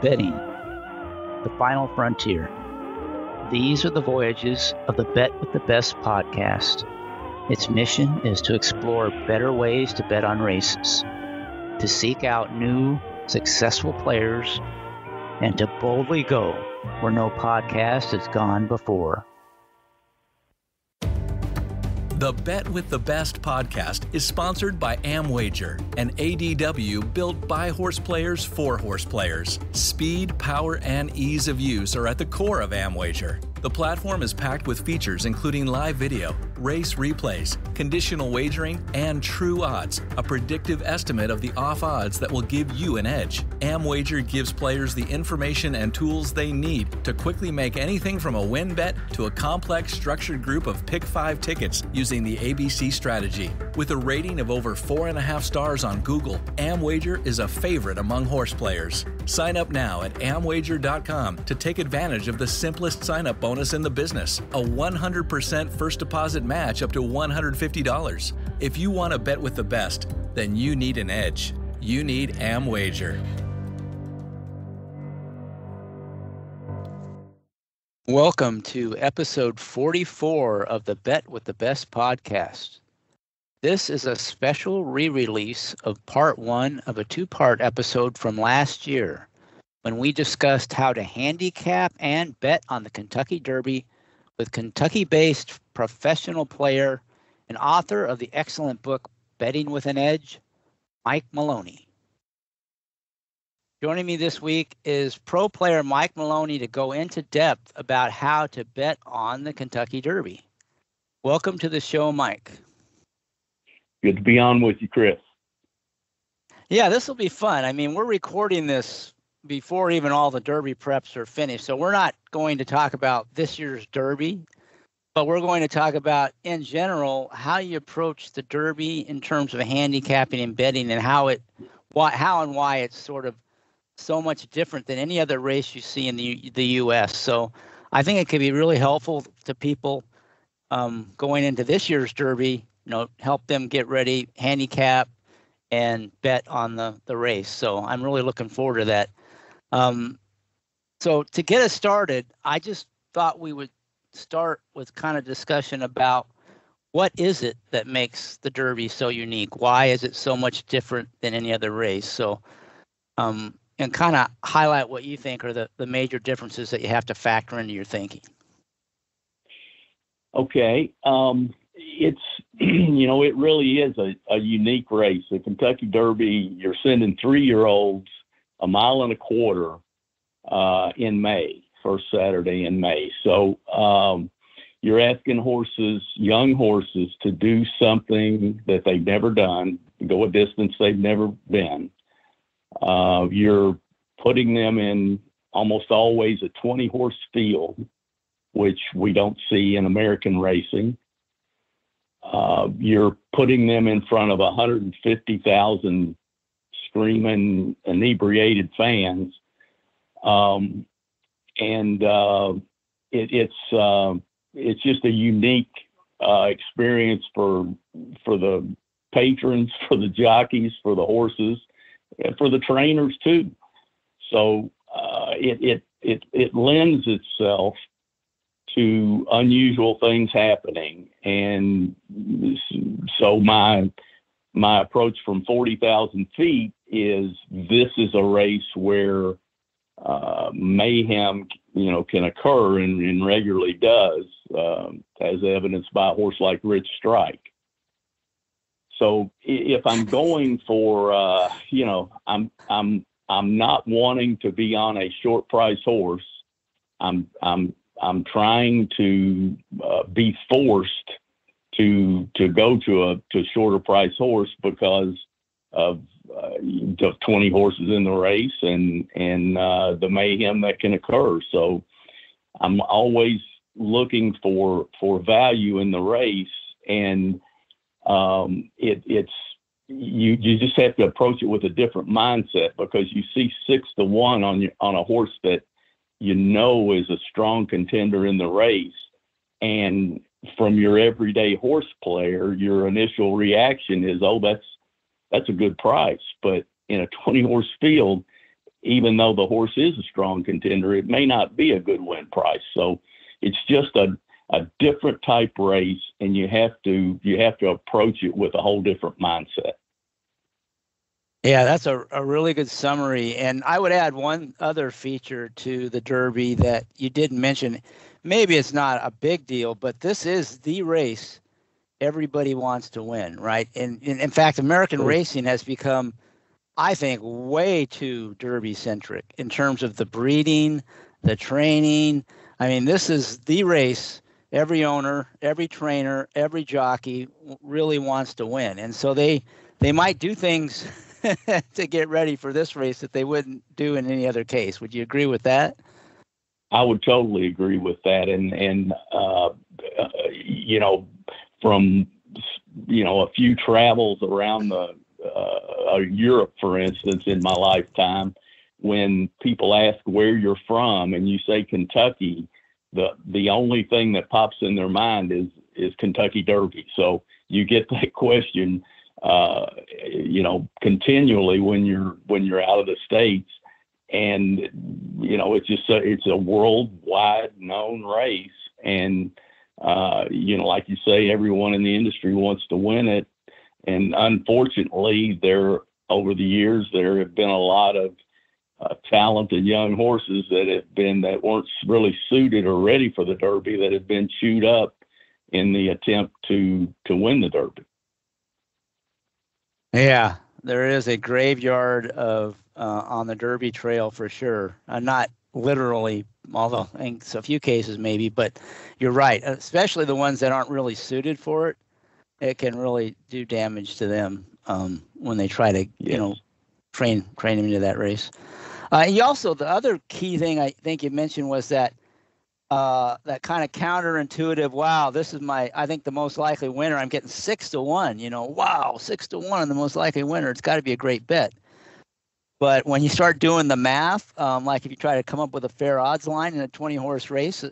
Betting, the final frontier. These are the voyages of the Bet with the Best podcast. Its mission is to explore better ways to bet on races, to seek out new, successful players, and to boldly go where no podcast has gone before. The Bet with the Best podcast is sponsored by Amwager, an ADW built by horse players for horse players. Speed, power, and ease of use are at the core of Amwager. The platform is packed with features including live video, race replays, conditional wagering, and true odds, a predictive estimate of the off odds that will give you an edge. Amwager gives players the information and tools they need to quickly make anything from a win bet to a complex structured group of pick 5 tickets using the ABC strategy. With a rating of over 4.5 stars on Google, Amwager is a favorite among horse players. Sign up now at amwager.com to take advantage of the simplest sign-up bonus in the business, a 100% first deposit match up to $150. If you want to bet with the best, then you need an edge. You need Amwager. Welcome to episode 44 of the Bet with the Best podcast. This is a special re-release of part 1 of a 2-part episode from last year when we discussed how to handicap and bet on the Kentucky Derby with Kentucky-based professional player and author of the excellent book Betting with an Edge, Mike Maloney. Joining me this week is pro player Mike Maloney to go into depth about how to bet on the Kentucky Derby. Welcome to the show, Mike. Good to be on with you, Chris. Yeah, this will be fun. I mean, we're recording this before even all the Derby preps are finished, so we're not going to talk about this year's Derby, but we're going to talk about, in general, how you approach the Derby in terms of handicapping and betting and how and why it's sort of so much different than any other race you see in the U.S. So I think it could be really helpful to people going into this year's Derby, help them get ready, handicap, and bet on the race. So I'm really looking forward to that. So to get us started, I just thought we would start with kind of discussion about what is it that makes the Derby so unique? Why is it so much different than any other race? So, and kind of highlight what you think are the major differences that you have to factor into your thinking. Okay. It's, it really is a unique race. The Kentucky Derby, you're sending 3-year-olds a mile and a quarter in May, first Saturday in May. So you're asking young horses, to do something that they've never done, go a distance they've never been. You're putting them in almost always a 20-horse field, which we don't see in American racing. You're putting them in front of 150,000 screaming, inebriated fans. It's just a unique experience for the patrons, for the jockeys, for the horses, and for the trainers too. So it lends itself to unusual things happening. And so my approach from 40,000 feet is, this is a race where mayhem, can occur and regularly does, as evidenced by a horse like Rich Strike. So if I'm going for, I'm not wanting to be on a short price horse. I'm trying to be forced to go to a shorter price horse because of the 20 horses in the race and the mayhem that can occur. So I'm always looking for value in the race, and you just have to approach it with a different mindset, because you see 6-1 on a horse that is a strong contender in the race, and from your everyday horse player, your initial reaction is, oh, that's a good price. But in a 20-horse field, even though the horse is a strong contender, it may not be a good win price. So it's just a different type race, and you have to approach it with a whole different mindset. Yeah, that's a really good summary. And I would add one other feature to the Derby that you didn't mention. Maybe it's not a big deal, but this is the race everybody wants to win, right? And in fact, American racing has become, I think, way too Derby centric in terms of the breeding, the training. I mean, this is the race every owner, every trainer, every jockey really wants to win. And so they might do things to get ready for this race that they wouldn't do in any other case. Would you agree with that? I would totally agree with that. And you know, from, you know, a few travels around the Europe, for instance, in my lifetime, when people ask where you're from and you say Kentucky, the only thing that pops in their mind is Kentucky Derby. So you get that question, you know, continually when you're out of the States. And, you know, it's a worldwide known race. And, you know, like you say, everyone in the industry wants to win it. And unfortunately, over the years, there have been a lot of talented young horses that weren't really suited or ready for the Derby, that have been chewed up in the attempt to win the Derby. Yeah, there is a graveyard of on the Derby trail for sure. Not literally, although in a few cases maybe, but you're right. Especially the ones that aren't really suited for it, it can really do damage to them when they try to, you know, train them into that race. You also, the other key thing I think you mentioned was that that kind of counterintuitive, wow, this is I think the most likely winner. I'm getting 6-1, you know, wow, 6-1, the most likely winner. It's got to be a great bet. But when you start doing the math, like if you try to come up with a fair odds line in a 20-horse race,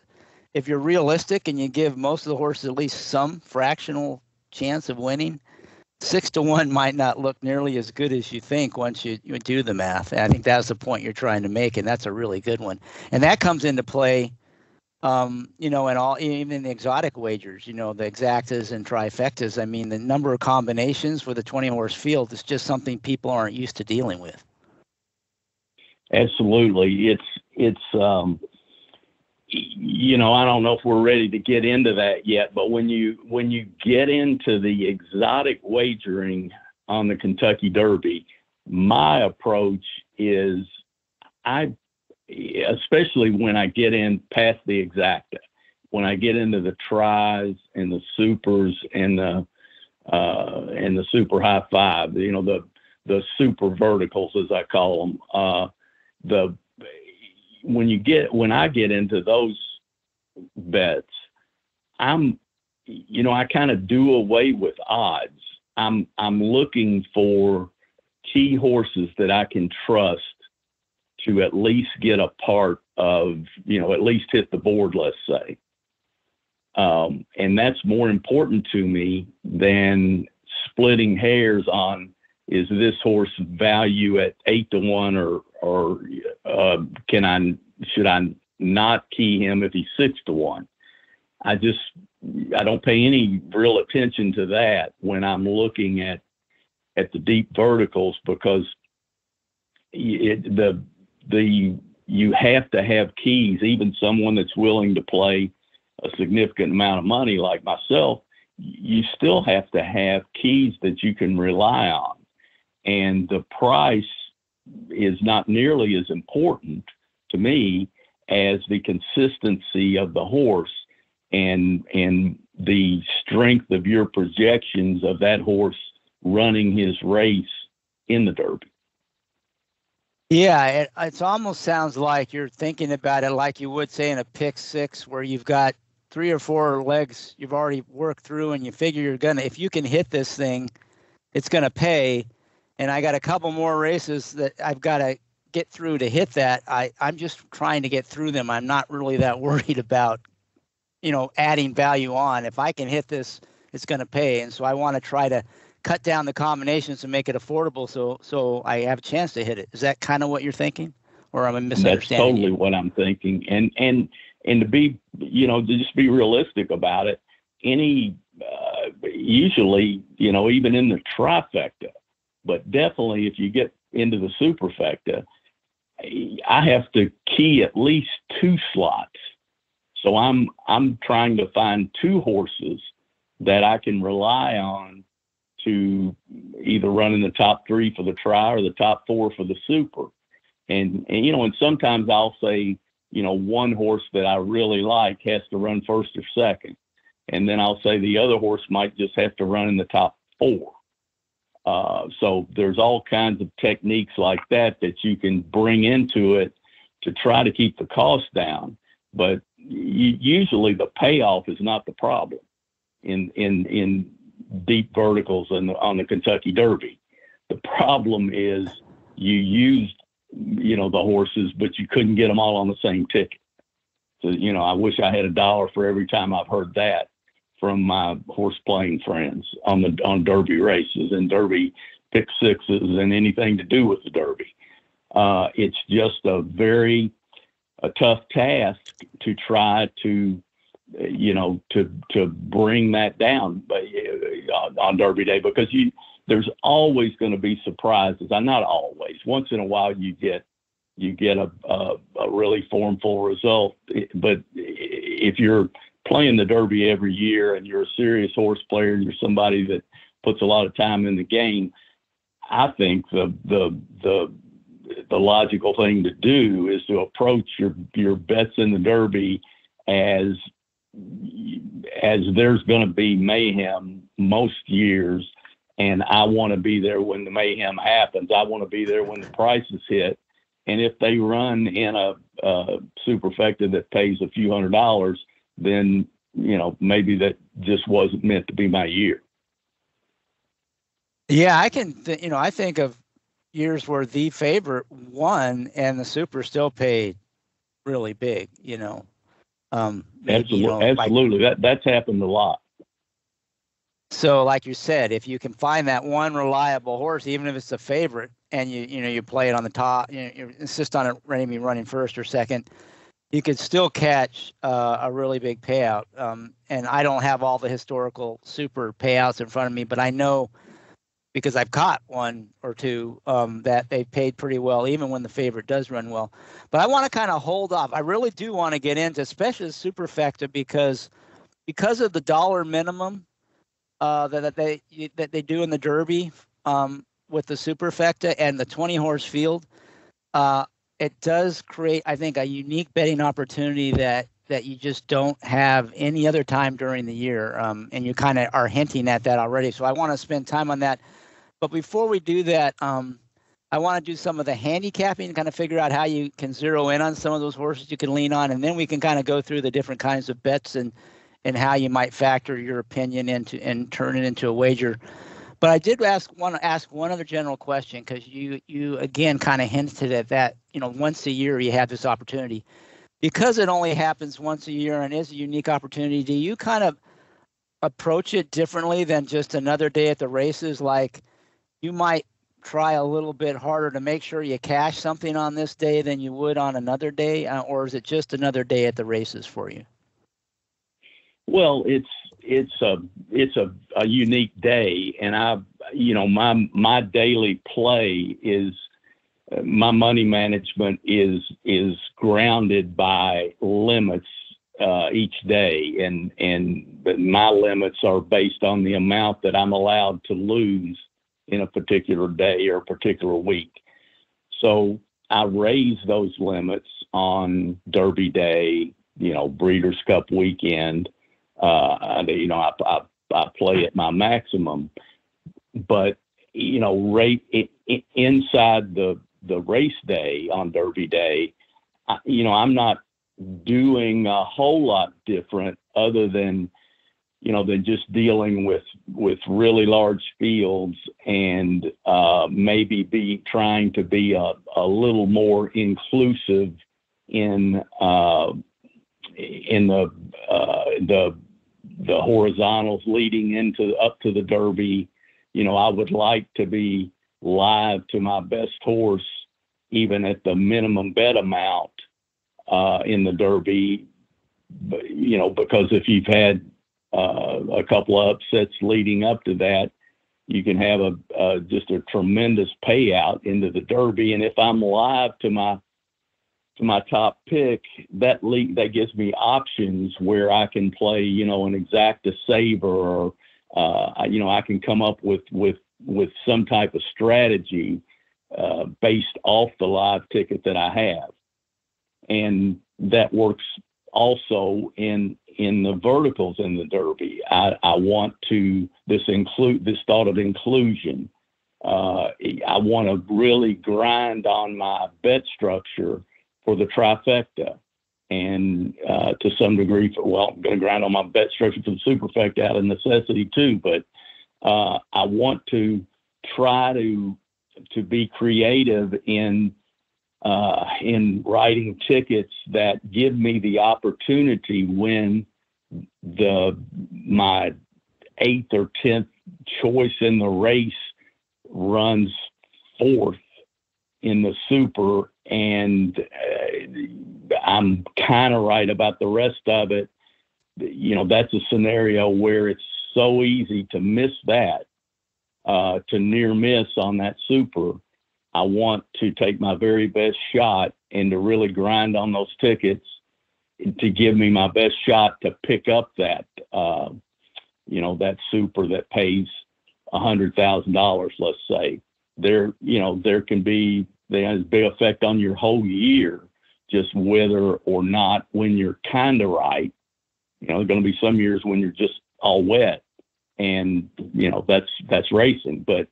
if you're realistic and you give most of the horses at least some fractional chance of winning, 6-1 might not look nearly as good as you think once you do the math. And I think that's the point you're trying to make, and that's a really good one. And that comes into play, you know, even in the exotic wagers, you know, the exactas and trifectas. I mean, the number of combinations for the 20-horse field is just something people aren't used to dealing with. Absolutely. It's you know, I don't know if we're ready to get into that yet, but when you get into the exotic wagering on the Kentucky Derby, my approach is especially when I get in past the exacta, when I get into the tries and the supers and the super high five, you know, the super verticals, as I call them, when I get into those bets, I kind of do away with odds. I'm looking for key horses that I can trust to at least get a part of, you know, at least hit the board, let's say. And that's more important to me than splitting hairs on, is this horse value at 8-1 or should I not key him if he's 6-1? I don't pay any real attention to that when I'm looking at the deep verticals, because you have to have keys. Even someone that's willing to play a significant amount of money like myself, you still have to have keys that you can rely on. And the price is not nearly as important to me as the consistency of the horse and the strength of your projections of that horse running his race in the Derby. Yeah, it almost sounds like you're thinking about it like you would say in a pick six, where you've got 3 or 4 legs you've already worked through, and you figure if you can hit this thing, it's going to pay. And I got a couple more races that I've got to get through to hit that. I'm just trying to get through them. I'm not really that worried about, you know, adding value on. If I can hit this, it's going to pay. And so I want to try to cut down the combinations and make it affordable so I have a chance to hit it. Is that kind of what you're thinking? or am I That's misunderstanding totally you? what I'm thinking. And to be, to just be realistic about it, usually, even in the trifecta, but definitely if you get into the superfecta, I have to key at least 2 slots. So I'm trying to find 2 horses that I can rely on to either run in the top 3 for the tri or the top 4 for the super. And sometimes I'll say, one horse that I really like has to run first or second. And then I'll say the other horse might just have to run in the top 4. So there's all kinds of techniques like that you can bring into it to try to keep the cost down. But usually the payoff is not the problem in deep verticals and on the Kentucky Derby. The problem is you used, the horses, but you couldn't get them all on the same ticket. So, I wish I had $1 for every time I've heard that from my horse playing friends on Derby races and Derby pick sixes and anything to do with the Derby. It's just a tough task to try to, to bring that down on Derby Day, because there's always going to be surprises. Not always. Once in a while you get a really formful result. But if you're playing the Derby every year and you're a serious horse player and you're somebody that puts a lot of time in the game, I think the logical thing to do is to approach your bets in the Derby as there's going to be mayhem most years, and I want to be there when the mayhem happens. I want to be there when the prices hit. And if they run in a superfecta that pays a few $100s, then, maybe that just wasn't meant to be my year. Yeah, I can, I think of years where the favorite won and the super still paid really big, Absolutely. That's happened a lot. So like you said, if you can find that one reliable horse, even if it's a favorite, and you play it on the top, you insist on it running first or second, you could still catch a really big payout. And I don't have all the historical super payouts in front of me, but I know, because I've caught 1 or 2 that they paid pretty well, even when the favorite does run well. But I want to kind of hold off. I really do want to get into, especially the superfecta, because of the dollar minimum that they do in the Derby with the superfecta and the 20 horse field. It does create, I think, a unique betting opportunity that you just don't have any other time during the year. And you kind of are hinting at that already. So I want to spend time on that. But before we do that, I want to do some of the handicapping and kind of figure out how you can zero in on some of those horses you can lean on. And then we can kind of go through the different kinds of bets and how you might factor your opinion into and turn it into a wager. But I did want to ask one other general question, because you again kind of hinted at that, once a year you have this opportunity. Because it only happens once a year and is a unique opportunity, do you kind of approach it differently than just another day at the races? Like, you might try a little bit harder to make sure you cash something on this day than you would on another day, or is it just another day at the races for you? Well, it's a unique day, and my daily play is, my money management is grounded by limits each day, and my limits are based on the amount that I'm allowed to lose in a particular day or a particular week. So I raise those limits on Derby Day, Breeders' Cup weekend. I play at my maximum, but rate inside the race day on Derby Day, I'm not doing a whole lot different other than just dealing with really large fields and maybe trying to be a little more inclusive in the horizontals leading up to the Derby. I would like to be live to my best horse even at the minimum bet amount in the Derby, because if you've had a couple of upsets leading up to that, you can have just a tremendous payout into the Derby. And if I'm live to my top pick, that gives me options where I can play, an exacta saver, or I can come up with some type of strategy based off the live ticket that I have. And that works also in the verticals in the Derby. I want this thought of inclusion. I want to really grind on my bet structure for the trifecta, and to some degree, I'm going to grind on my bet structure for the superfecta out of necessity too. But I want to try to be creative in writing tickets that give me the opportunity when my 8th or 10th choice in the race runs 4th in the super, and I'm kind of right about the rest of it. That's a scenario where it's so easy to miss that, to near miss on that super. I want to take my very best shot and to really grind on those tickets to give me my best shot to pick up that, that super that pays $100,000, let's say. There can be a big effect on your whole year, just whether or not when you're kind of right. There are going to be some years when you're just all wet, and that's racing. But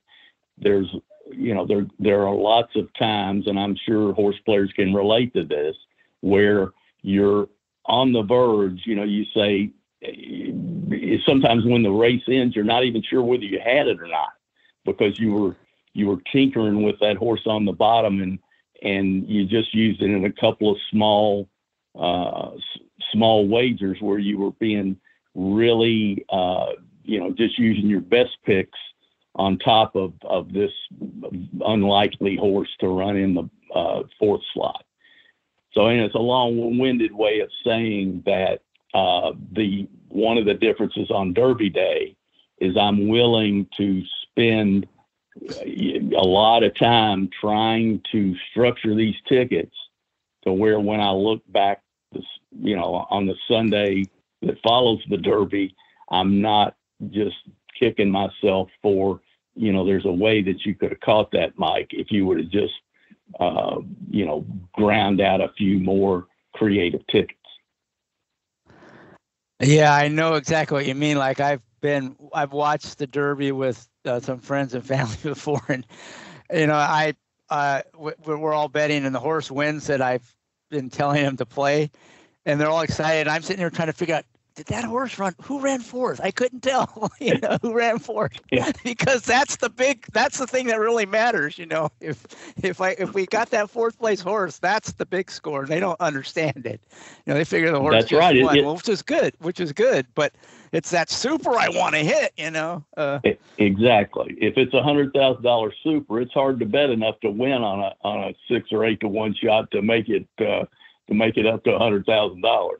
there are lots of times, and I'm sure horse players can relate to this, where you're on the verge. You say sometimes when the race ends, you're not even sure whether you had it or not, because you were tinkering with that horse on the bottom, and you just used it in a couple of small wagers where you were being really just using your best picks on top of this unlikely horse to run in the 4th slot. So, it's a long-winded way of saying that one of the differences on Derby Day is I'm willing to spend a lot of time trying to structure these tickets to where when I look back, on the Sunday that follows the Derby, I'm not just kicking myself for, there's a way that you could have caught that, Mike, if you would have just, ground out a few more creative tickets. Yeah, I know exactly what you mean. Like I've watched the Derby with some friends and family before, and we're all betting, and the horse wins that I've been telling them to play, and they're all excited. I'm sitting there trying to figure out, did that horse run? Who ran 4th? I couldn't tell, who ran 4th, because that's the thing that really matters. If we got that 4th place horse, that's the big score. They don't understand it. They figure the horse that's just right. won, which is good, but it's that super I want to hit, Exactly. If it's $100,000 super, it's hard to bet enough to win on a 6 or 8 to 1 shot to make it up to $100,000.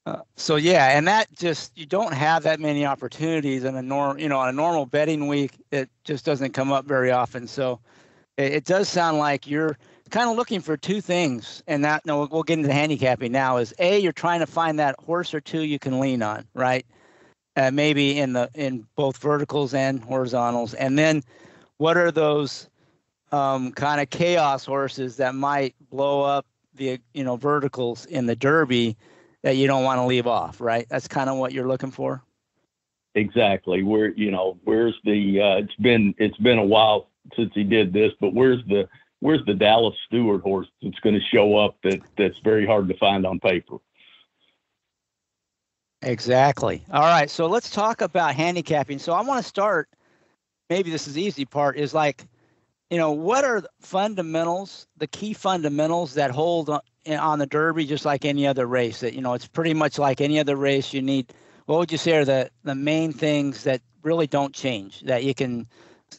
And that just, you don't have that many opportunities on a normal betting week. It just doesn't come up very often. So it does sound like you're kind of looking for two things, and we'll get into the handicapping now. Is A, you're trying to find that horse or two you can lean on, right? Maybe in both verticals and horizontals, and then what are those kind of chaos horses that might blow up the verticals in the Derby that you don't want to leave off, right? That's kind of what you're looking for. Exactly. Where's the it's been a while since he did this, but where's the Dallas Stewart horse that's going to show up that's very hard to find on paper? Exactly. All right, so let's talk about handicapping. So I want to start, maybe this is the easy part, is like, what are the fundamentals, the key fundamentals that hold on the Derby, just like any other race? That, it's pretty much like any other race. You need, what would you say are the main things that really don't change, that you can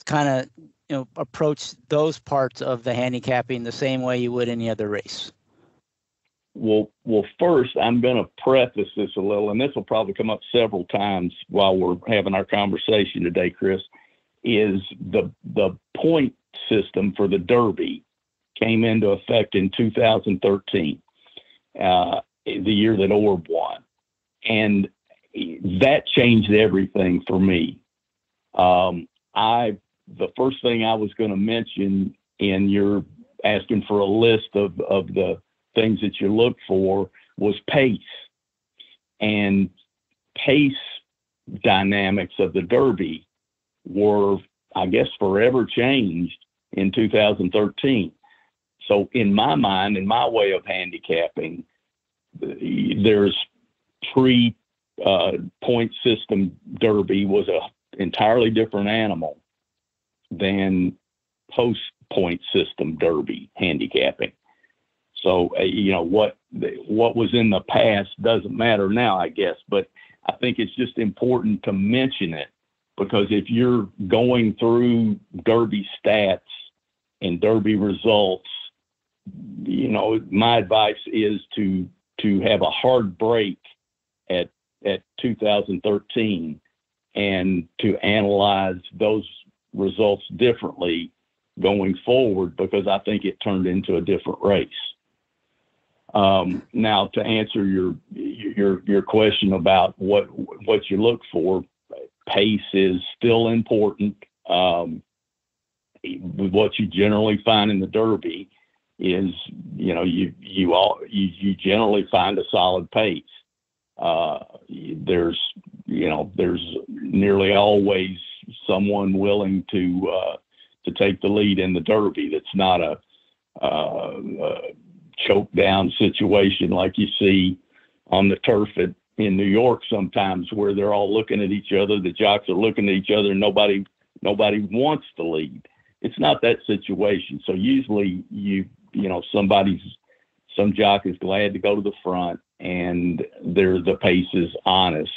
kind of approach those parts of the handicapping the same way you would any other race? Well, first, I'm going to preface this a little, and this will probably come up several times while we're having our conversation today, Chris, is the point system for the Derby came into effect in 2013, the year that Orb won. And that changed everything for me. The first thing I was going to mention, and you're asking for a list of the things that you look for, was pace. And pace dynamics of the Derby were, I guess, forever changed in 2013. So in my mind, in my way of handicapping, there's point system Derby was an entirely different animal than post point system Derby handicapping. So, what was in the past doesn't matter now, I guess, but I think it's just important to mention it, because if you're going through Derby stats and Derby results, my advice is to have a hard break at 2013 and to analyze those results differently going forward, because I think it turned into a different race. Now, to answer your question about what you look for, pace is still important. What you generally find in the Derby is, you generally find a solid pace. There's nearly always someone willing to take the lead in the Derby. That's not a choke down situation like you see on the turf in New York sometimes, where they're all looking at each other. The jocks are looking at each other, and nobody wants the lead. It's not that situation. So usually some jock is glad to go to the front, and the pace is honest.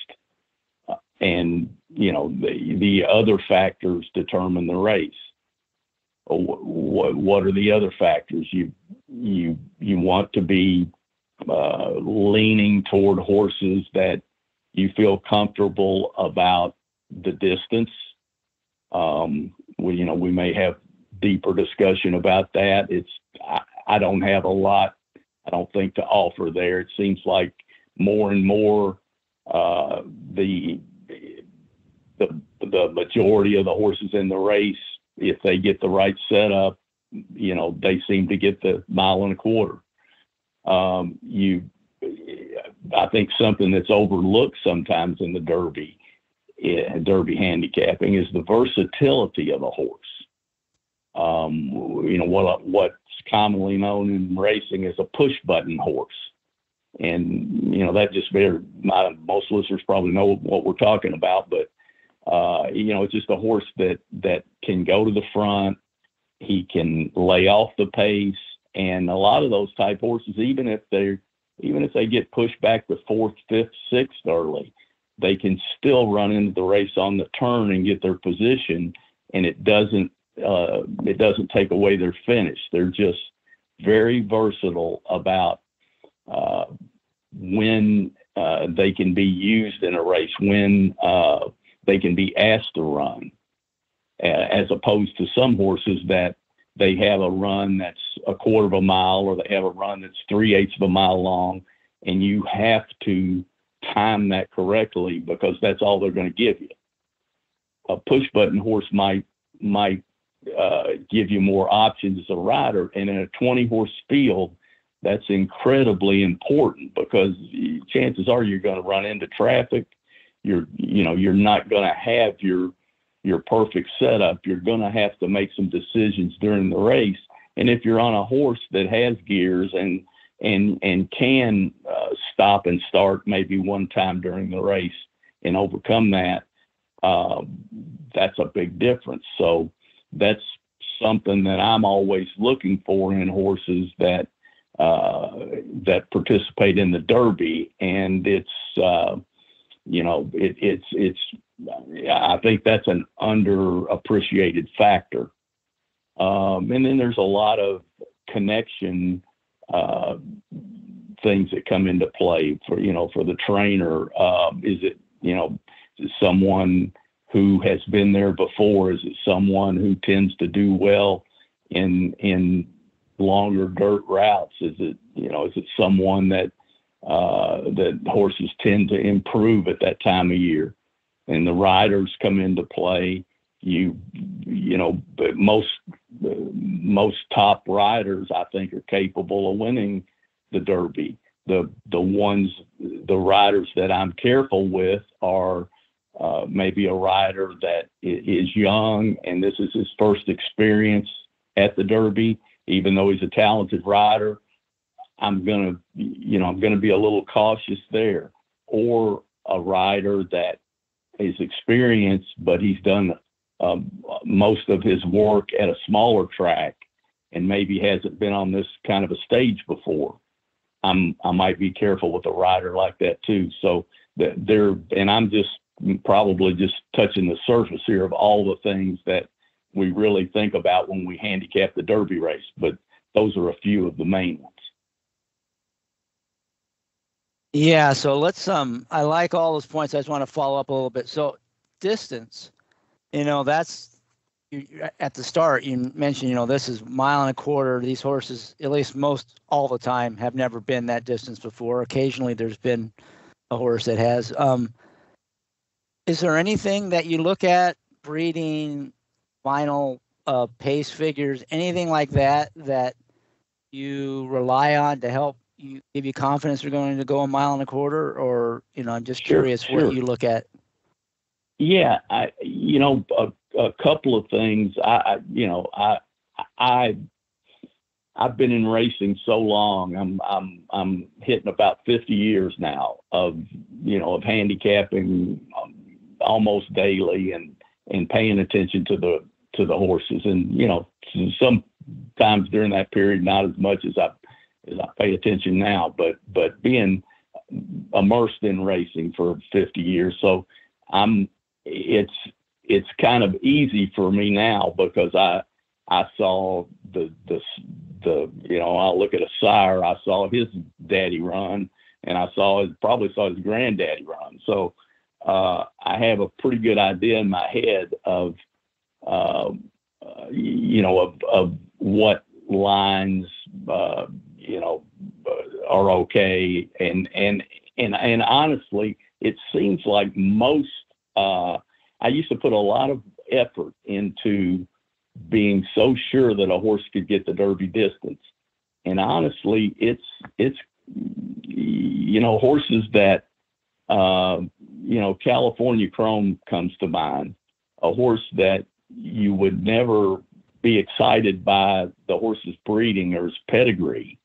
And, the other factors determine the race. What are the other factors? You want to be leaning toward horses that you feel comfortable about the distance. We may have deeper discussion about that. I don't have a lot, I don't think, to offer there. It seems like more and more the majority of the horses in the race, if they get the right setup, they seem to get the 1.25 miles. I think something that's overlooked sometimes in the Derby handicapping is the versatility of a horse. What's commonly known in racing as a push button horse. And, that just most listeners probably know what we're talking about, but it's just a horse that can go to the front. He can lay off the pace. And a lot of those type horses, even if they get pushed back to 4th, 5th, 6th early, they can still run into the race on the turn and get their position. And it doesn't take away their finish. They're just very versatile about when they can be used in a race, when they can be asked to run, as opposed to some horses that they have a run that's 1/4 mile, or they have a run that's 3/8 of a mile long, and you have to time that correctly because that's all they're going to give you. A push button horse might give you more options as a rider, and in a 20-horse field, that's incredibly important, because chances are you're going to run into traffic. You're not going to have your perfect setup. You're going to have to make some decisions during the race. And if you're on a horse that has gears and can stop and start maybe one time during the race and overcome that, that's a big difference. So that's something that I'm always looking for in horses that participate in the Derby. And I think that's an underappreciated factor. And then there's a lot of connection things that come into play for the trainer. Is it someone who has been there before? Is it someone who tends to do well in longer dirt routes? Is it someone that horses tend to improve at that time of year? And the riders come into play. But most top riders, I think, are capable of winning the Derby. The riders that I'm careful with are maybe a rider that is young and this is his first experience at the Derby. Even though he's a talented rider, I'm gonna be a little cautious there. Or a rider that is experienced, but he's done most of his work at a smaller track and maybe hasn't been on this kind of a stage before. I might be careful with a rider like that too. So and I'm just probably just touching the surface here of all the things that we really think about when we handicap the Derby race, but those are a few of the main ones. Yeah, so let's I like all those points. I just want to follow up a little bit. So distance, that's at the start you mentioned, this is 1.25 miles. These horses, at least most all the time, have never been that distance before. Occasionally there's been a horse that has. Is there anything that you look at, breeding, final pace figures, anything like that you rely on to help give you confidence you're going to go 1.25 miles? Or I'm just curious what you look at. Yeah, a couple of things. I've been in racing so long. I'm hitting about 50 years now of handicapping almost daily and paying attention to the horses. And sometimes during that period, not as much as I pay attention now, but being immersed in racing for 50 years, so it's kind of easy for me now because I saw I'll look at a sire. I saw his daddy run, and I probably saw his granddaddy run. So I have a pretty good idea in my head of what lines are okay, and honestly, it seems like most. I used to put a lot of effort into being so sure that a horse could get the Derby distance, and honestly, it's horses that California Chrome comes to mind, a horse that you would never be excited by the horse's breeding or his pedigree,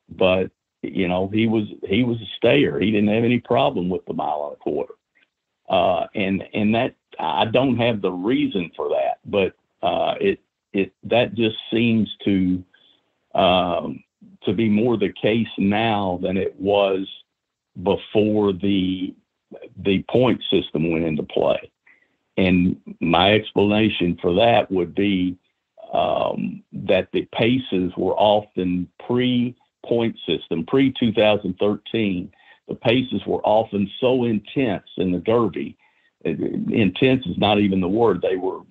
but he was a stayer. He didn't have any problem with the 1.25 miles. And that I don't have the reason for that, but that just seems to be more the case now than it was before the point system went into play. And my explanation for that would be that the paces were often pre-point system, pre-2013. The paces were often so intense in the Derby. Intense is not even the word. They were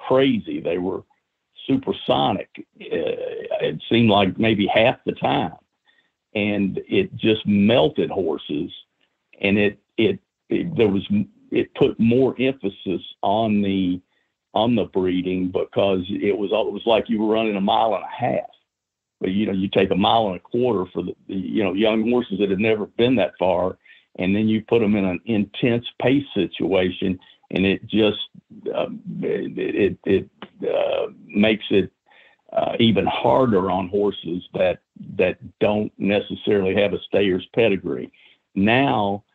crazy. They were supersonic. It seemed like maybe half the time, and it just melted horses. And it put more emphasis on the breeding because it was like you were running 1.5 miles. But you take 1.25 miles for the young horses that have never been that far, and then you put them in an intense pace situation, and it just makes it even harder on horses that don't necessarily have a stayer's pedigree. Now,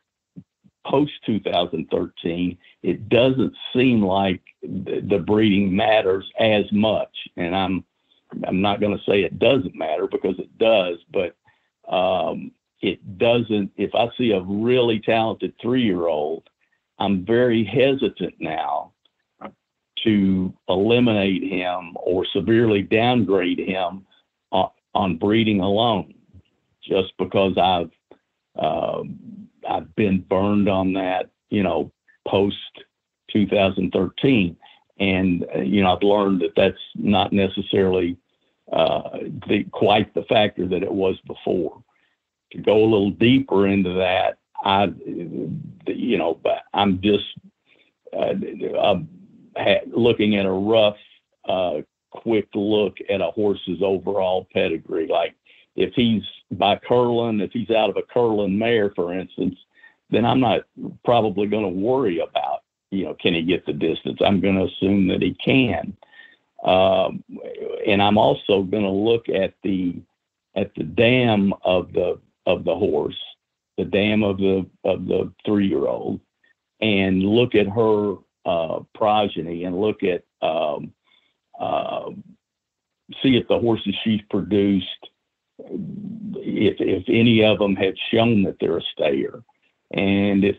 post 2013, it doesn't seem like the breeding matters as much, and I'm not going to say it doesn't matter because it does, but it doesn't. If I see a really talented 3-year-old, I'm very hesitant now to eliminate him or severely downgrade him on breeding alone, just because I've been burned on that, post 2013. And, I've learned that that's not necessarily quite the factor that it was before. To go a little deeper into that, I'm just looking at a rough, quick look at a horse's overall pedigree. Like if he's by Curlin, if he's out of a Curlin mare, for instance, then I'm not probably going to worry about, can he get the distance? I'm going to assume that he can. And I'm also going to look at the dam of the horse, the dam of the 3-year-old, and look at her progeny and look at see if the horses she's produced, if any of them have shown that they're a stayer. And if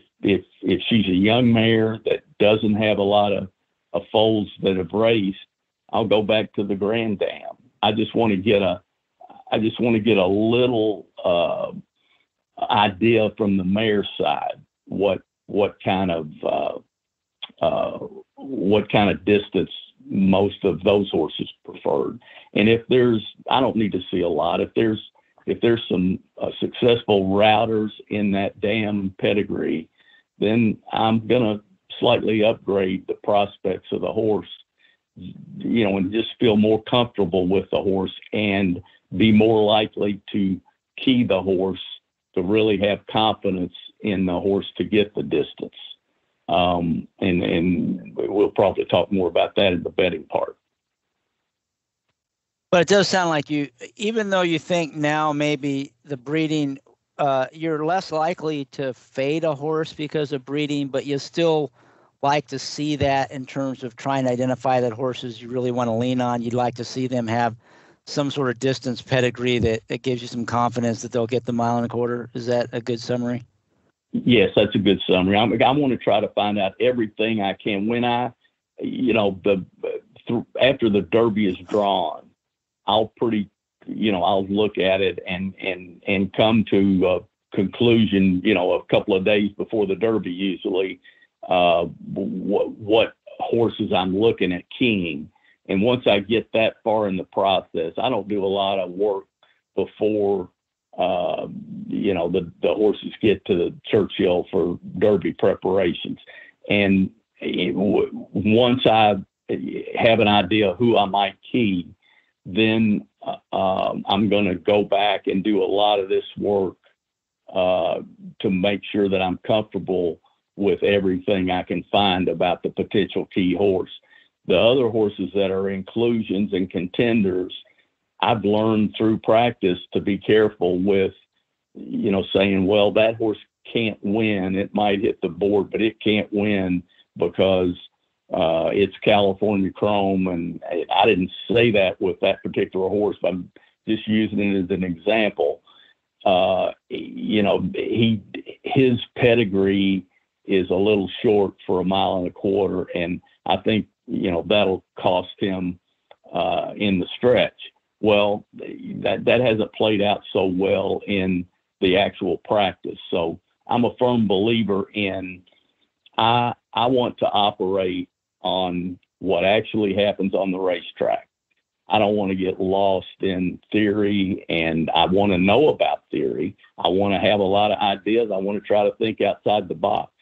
she's a young mare that doesn't have a lot of foals that have raced, I'll go back to the Grand Dam. I just want to get a little idea from the mare side what kind of distance most of those horses preferred. And if I don't need to see a lot. If there's some successful routers in that dam pedigree, then I'm gonna slightly upgrade the prospects of the horse, and just feel more comfortable with the horse and be more likely to key the horse, to really have confidence in the horse to get the distance. And we'll probably talk more about that in the betting part. But it does sound like even though you think now maybe the breeding, you're less likely to fade a horse because of breeding, but you still like to see that in terms of trying to identify that horses you really want to lean on. You'd like to see them have some sort of distance pedigree that gives you some confidence that they'll get the 1.25 miles. Is that a good summary? Yes, that's a good summary. I want to try to find out everything I can. When after the Derby is drawn, I'll look at it and come to a conclusion, a couple of days before the Derby usually, what horses I'm looking at keying. And once I get that far in the process, I don't do a lot of work before, the horses get to the Churchill for Derby preparations. And once I have an idea who I might key, then I'm going to go back and do a lot of this work to make sure that I'm comfortable with everything I can find about the potential key horse. The other horses that are inclusions and contenders, I've learned through practice to be careful with, saying, well, that horse can't win. It might hit the board, but it can't win because it's California Chrome. And I didn't say that with that particular horse, but I'm just using it as an example. His pedigree is a little short for 1.25 miles. And I think, that'll cost him in the stretch. Well, that hasn't played out so well in the actual practice. So I'm a firm believer in, I want to operate on what actually happens on the racetrack. I don't want to get lost in theory, and I want to know about theory. I want to have a lot of ideas. I want to try to think outside the box.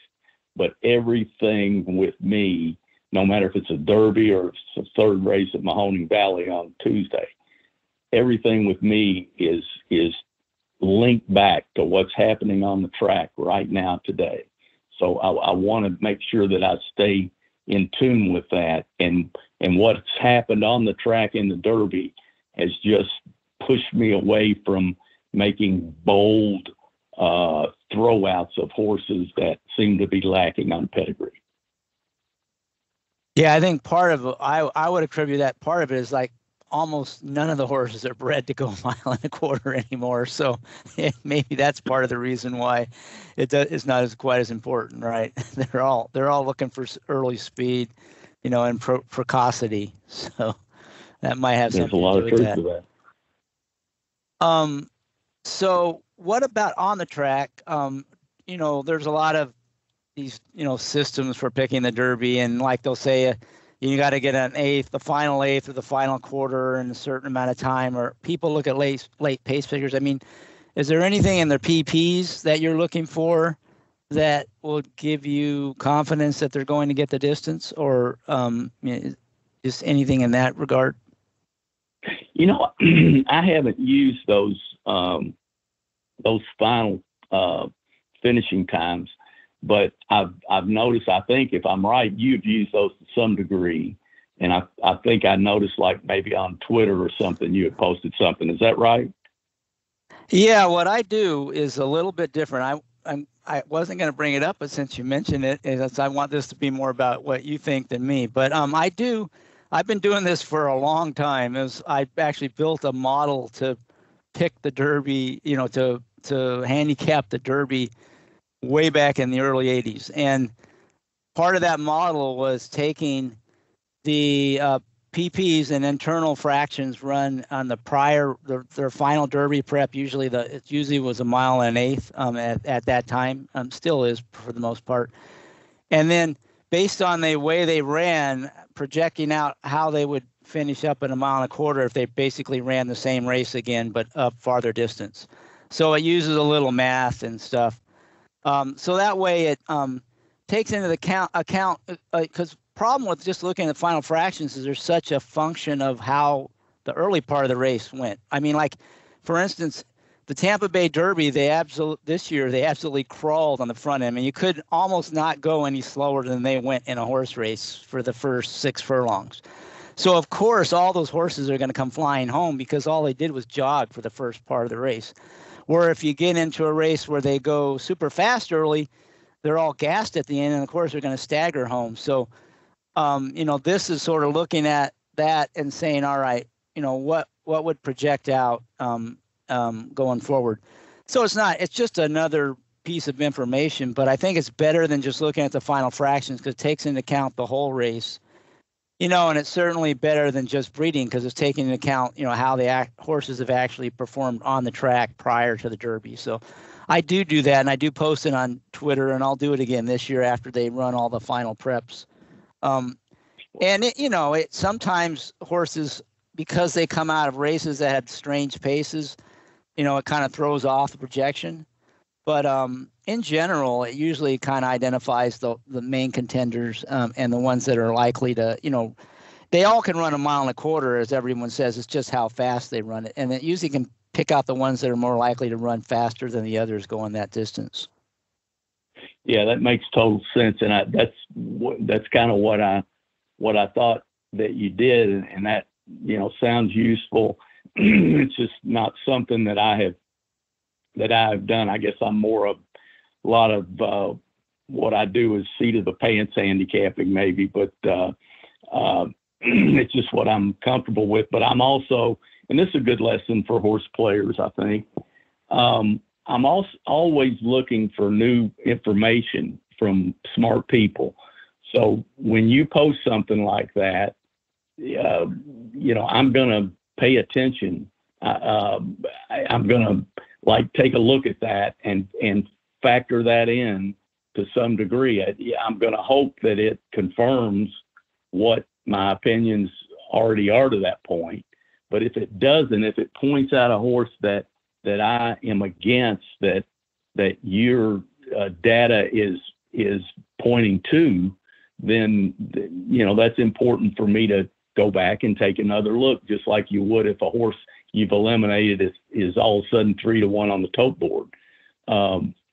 But everything with me, no matter if it's a Derby or if it's a third race at Mahoning Valley on Tuesday, everything with me is linked back to what's happening on the track right now today. So I want to make sure that I stay in tune with that. And what's happened on the track in the Derby has just pushed me away from making bold throwouts of horses that seem to be lacking on pedigree. Yeah, I think part of it, I would attribute that part of it is like almost none of the horses are bred to go 1.25 miles anymore. So maybe that's part of the reason why it's not quite as important, right? They're all looking for early speed. and precocity. So that might have There's a something lot to of do with truth that. to that. So what about on the track? There's a lot of these, systems for picking the Derby, and like they'll say, you got to get an eighth, the final eighth, or the final quarter in a certain amount of time, or people look at late pace figures. I mean, is there anything in their PPs that you're looking for that will give you confidence that they're going to get the distance, or just anything in that regard? I haven't used those final finishing times, but I've noticed, I think if I'm right, you've used those to some degree. And I think I noticed, like maybe on Twitter or something, you had posted something. Is that right? Yeah, what I do is a little bit different. I wasn't going to bring it up, but since you mentioned it, I want this to be more about what you think than me. But I've been doing this for a long time. I actually built a model to pick the Derby, to handicap the Derby way back in the early 80s. And part of that model was taking the PPs and internal fractions run on their final Derby prep. It usually was a mile and an eighth at that time. Still is for the most part. And then based on the way they ran, projecting out how they would finish up in a mile and a quarter if they basically ran the same race again, but up farther distance. So it uses a little math and stuff. So that way it takes into account because problem with just looking at final fractions is there's such a function of how the early part of the race went. I mean, like, for instance, the Tampa Bay Derby, this year they absolutely crawled on the front end. I mean, you could almost not go any slower than they went in a horse race for the first 6 furlongs. So, of course, all those horses are going to come flying home because all they did was jog for the first part of the race. Where if you get into a race where they go super fast early, they're all gassed at the end, and of course they're going to stagger home. So, this is sort of looking at that and saying, all right, what would project out going forward. So it's just another piece of information, but I think it's better than just looking at the final fractions because it takes into account the whole race. And it's certainly better than just breeding because it's taking into account, how the horses have actually performed on the track prior to the Derby. So I do that, and I do post it on Twitter, and I'll do it again this year after they run all the final preps. And sometimes horses, because they come out of races that had strange paces, it kind of throws off the projection. But in general, it usually kind of identifies the main contenders and the ones that are likely to, they all can run a mile and a quarter, as everyone says. It's just how fast they run it. And it usually can pick out the ones that are more likely to run faster than the others going that distance. Yeah, that makes total sense. And that's kind of what I thought that you did. And that, sounds useful. It's just not something that I have done. I guess I'm more of a lot of what I do is seat of the pants handicapping maybe, but it's just what I'm comfortable with. But I'm also, and this is a good lesson for horse players, I think. I'm also always looking for new information from smart people. So when you post something like that, I'm going to pay attention. I'm going to take a look at that and factor that in to some degree. I'm going to hope that it confirms what my opinions already are to that point. But if it doesn't, if it points out a horse that I am against, that your data is pointing to, then that's important for me to go back and take another look, just like you would if a horse you've eliminated is all of a sudden 3-1 on the tote board.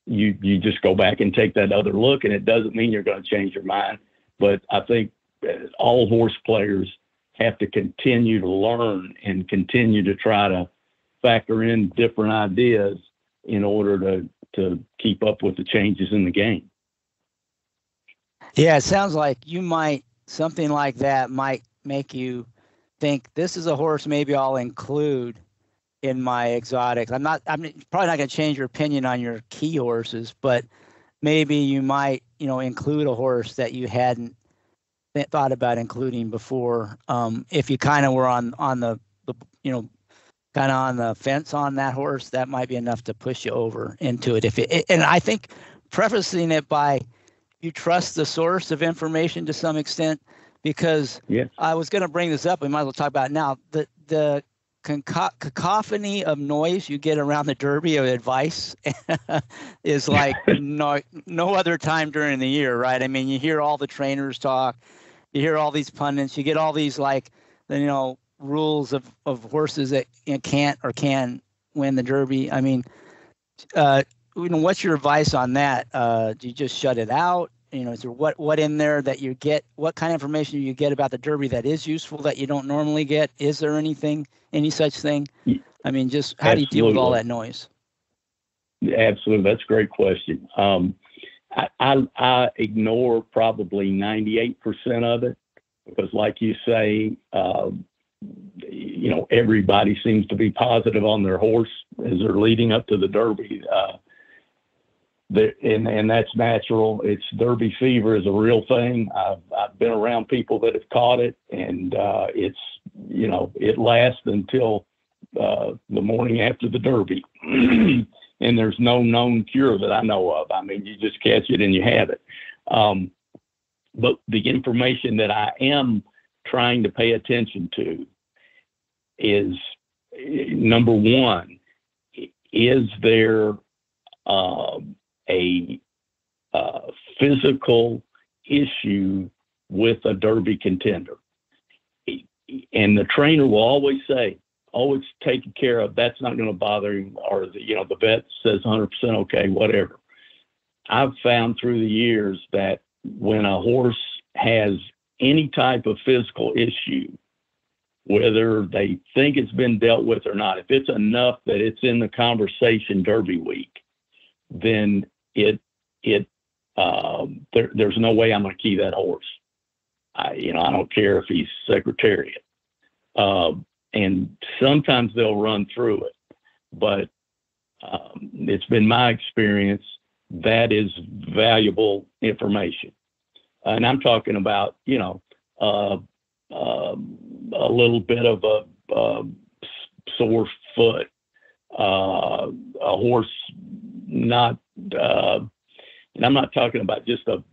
You just go back and take that other look, and it doesn't mean you're going to change your mind. But I think all horse players have to continue to learn and continue to try to factor in different ideas in order to keep up with the changes in the game. Yeah, it sounds like something like that might make you think this is a horse maybe I'll include in my exotics. I'm probably not going to change your opinion on your key horses, but maybe you might, include a horse that you hadn't thought about including before. If you kind of were on the kind of on the fence on that horse, that might be enough to push you over into it. And I think prefacing it by you trust the source of information to some extent, because I was going to bring this up. We might as well talk about it now. The cacophony of noise you get around the Derby of advice is like no other time during the year, right? I mean, you hear all the trainers talk, you hear all these pundits, you get all these rules of horses that can't or can win the Derby. I mean, what's your advice on that? Do you just shut it out? Is there what in there that you get? What kind of information do you get about the Derby that is useful that you don't normally get? Is there any such thing? I mean, just how do you deal with all that noise? Absolutely, that's a great question. I ignore probably 98% of it because, like you say, everybody seems to be positive on their horse as they're leading up to the Derby. And that's natural. It's Derby fever is a real thing. I've been around people that have caught it, and it lasts until the morning after the Derby. And there's no known cure that I know of. I mean, you just catch it and you have it. But the information that I am trying to pay attention to is, number one, is there a physical issue with a Derby contender? And the trainer will always say, it's taken care of. That's not going to bother him. Or, the vet says 100% okay, whatever. I've found through the years that when a horse has any type of physical issue, whether they think it's been dealt with or not, if it's enough that it's in the conversation Derby week, then there's no way I'm going to key that horse. I don't care if he's Secretariat. And sometimes they'll run through it, but it's been my experience that is valuable information. And I'm talking about, a little bit of a sore foot, a horse not, and I'm not talking about just a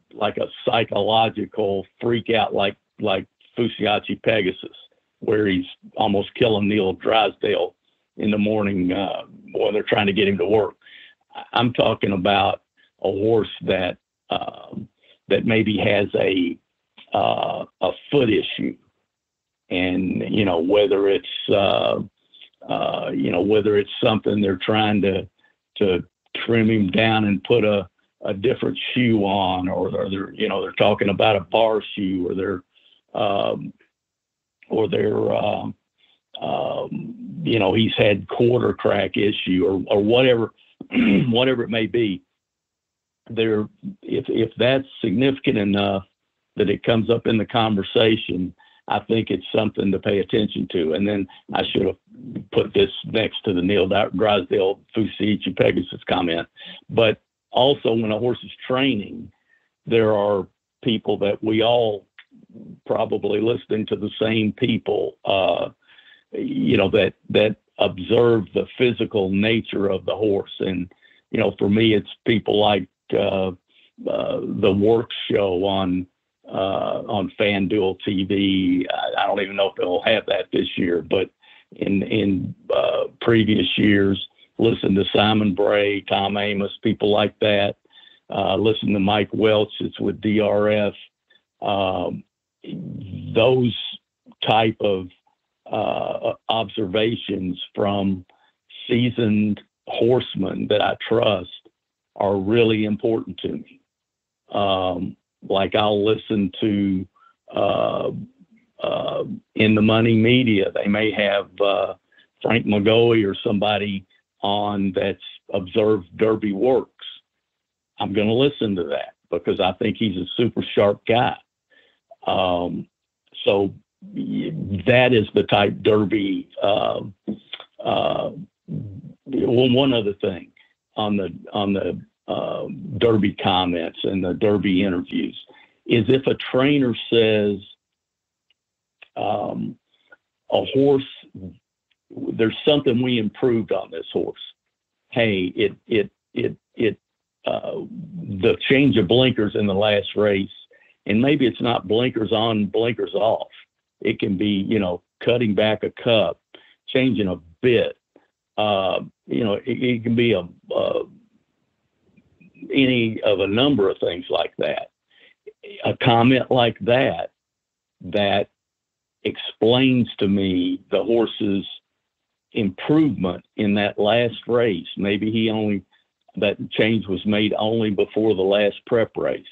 psychological freak out like Fusiaci Pegasus, where he's almost killing Neil Drysdale in the morning while they're trying to get him to work. I'm talking about a horse that maybe has a foot issue, and whether it's something they're trying to trim him down and put a different shoe on, or they're talking about a bar shoe, he's had quarter crack issue or whatever it may be. If that's significant enough that it comes up in the conversation, I think it's something to pay attention to. And then I should have put this next to the Neil Drysdale Fusiaci Pegasus comment. But also, when a horse is training, there are people that we all probably listening to the same people, that observe the physical nature of the horse. And, for me, it's people like the Work Show on FanDuel TV. I don't even know if they'll have that this year, but in previous years, listen to Simon Bray, Tom Amos, people like that. Listen to Mike Welch, it's with DRF. Those type of observations from seasoned horsemen that I trust are really important to me. Like I'll listen to in the money media, they may have Frank McGoey or somebody on that's observed Derby works. I'm going to listen to that because I think he's a super sharp guy. So that is the type Derby. One other thing on the Derby comments and the Derby interviews is if a trainer says a horse, there's something we improved on this horse. Hey, the change of blinkers in the last race, and maybe it's not blinkers on, blinkers off. It can be, cutting back a cup, changing a bit. It can be any of a number of things like that. A comment like that explains to me the horse's improvement in that last race. Maybe that change was made only before the last prep race.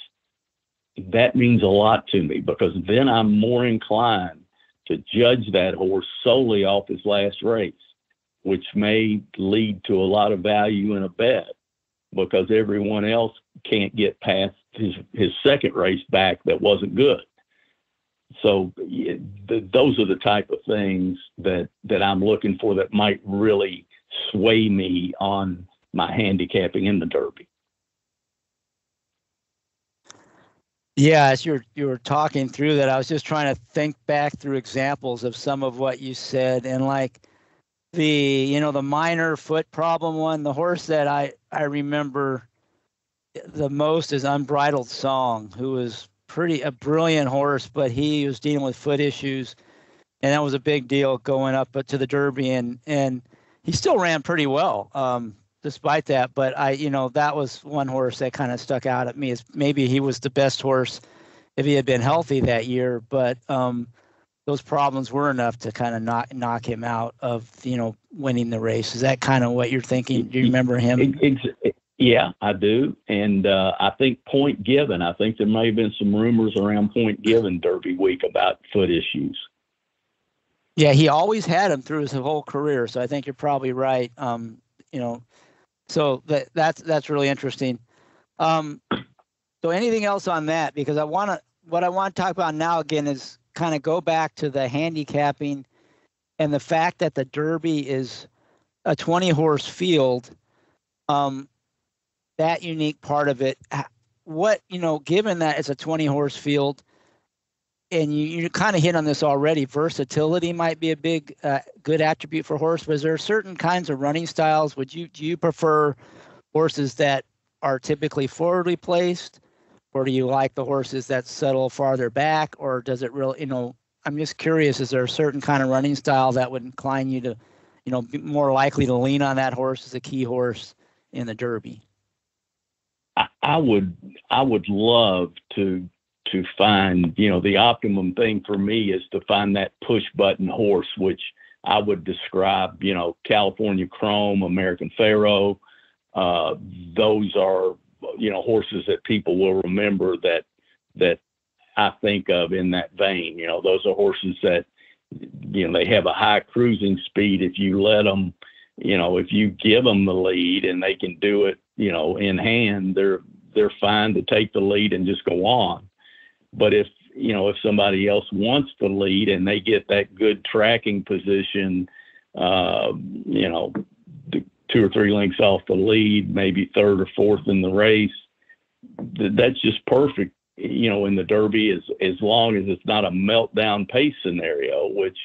That means a lot to me, because then I'm more inclined to judge that horse solely off his last race, which may lead to a lot of value in a bet, because everyone else can't get past his second race back that wasn't good. So those are the type of things that I'm looking for that might really sway me on my handicapping in the Derby. Yeah, as you were talking through that, I was just trying to think back through examples of some of what you said, and like the minor foot problem one, the horse that I remember the most is Unbridled Song, who was a brilliant horse, but he was dealing with foot issues, and that was a big deal going up to the Derby, and he still ran pretty well despite that. But that was one horse that kind of stuck out at me as maybe he was the best horse if he had been healthy that year, but those problems were enough to kind of knock him out of winning the race. Is that kind of what you're thinking? Do you remember him? Yeah, I do. And I think Point Given, I think there may have been some rumors around Point Given Derby week about foot issues. Yeah, he always had them through his whole career. So I think you're probably right. So that's really interesting. So anything else on that? Because what I want to talk about now again is kind of go back to the handicapping and the fact that the Derby is a 20-horse field. That unique part of it, given that it's a 20-horse field, and you kind of hit on this already, versatility might be a big, good attribute for horse. Was there certain kinds of running styles? Do you prefer horses that are typically forwardly placed, or do you like the horses that settle farther back, or does it really, I'm just curious, is there a certain kind of running style that would incline you to, be more likely to lean on that horse as a key horse in the Derby? I would love to find, the optimum thing for me is to find that push button horse, which I would describe, California Chrome, American Pharoah. Those are, horses that people will remember that I think of in that vein. Those are horses that, they have a high cruising speed. If you let them, if you give them the lead and they can do it, in hand, they're fine to take the lead and just go on. But if somebody else wants the lead and they get that good tracking position, 2 or 3 lengths off the lead, maybe third or fourth in the race, that's just perfect, in the Derby, as long as it's not a meltdown pace scenario, which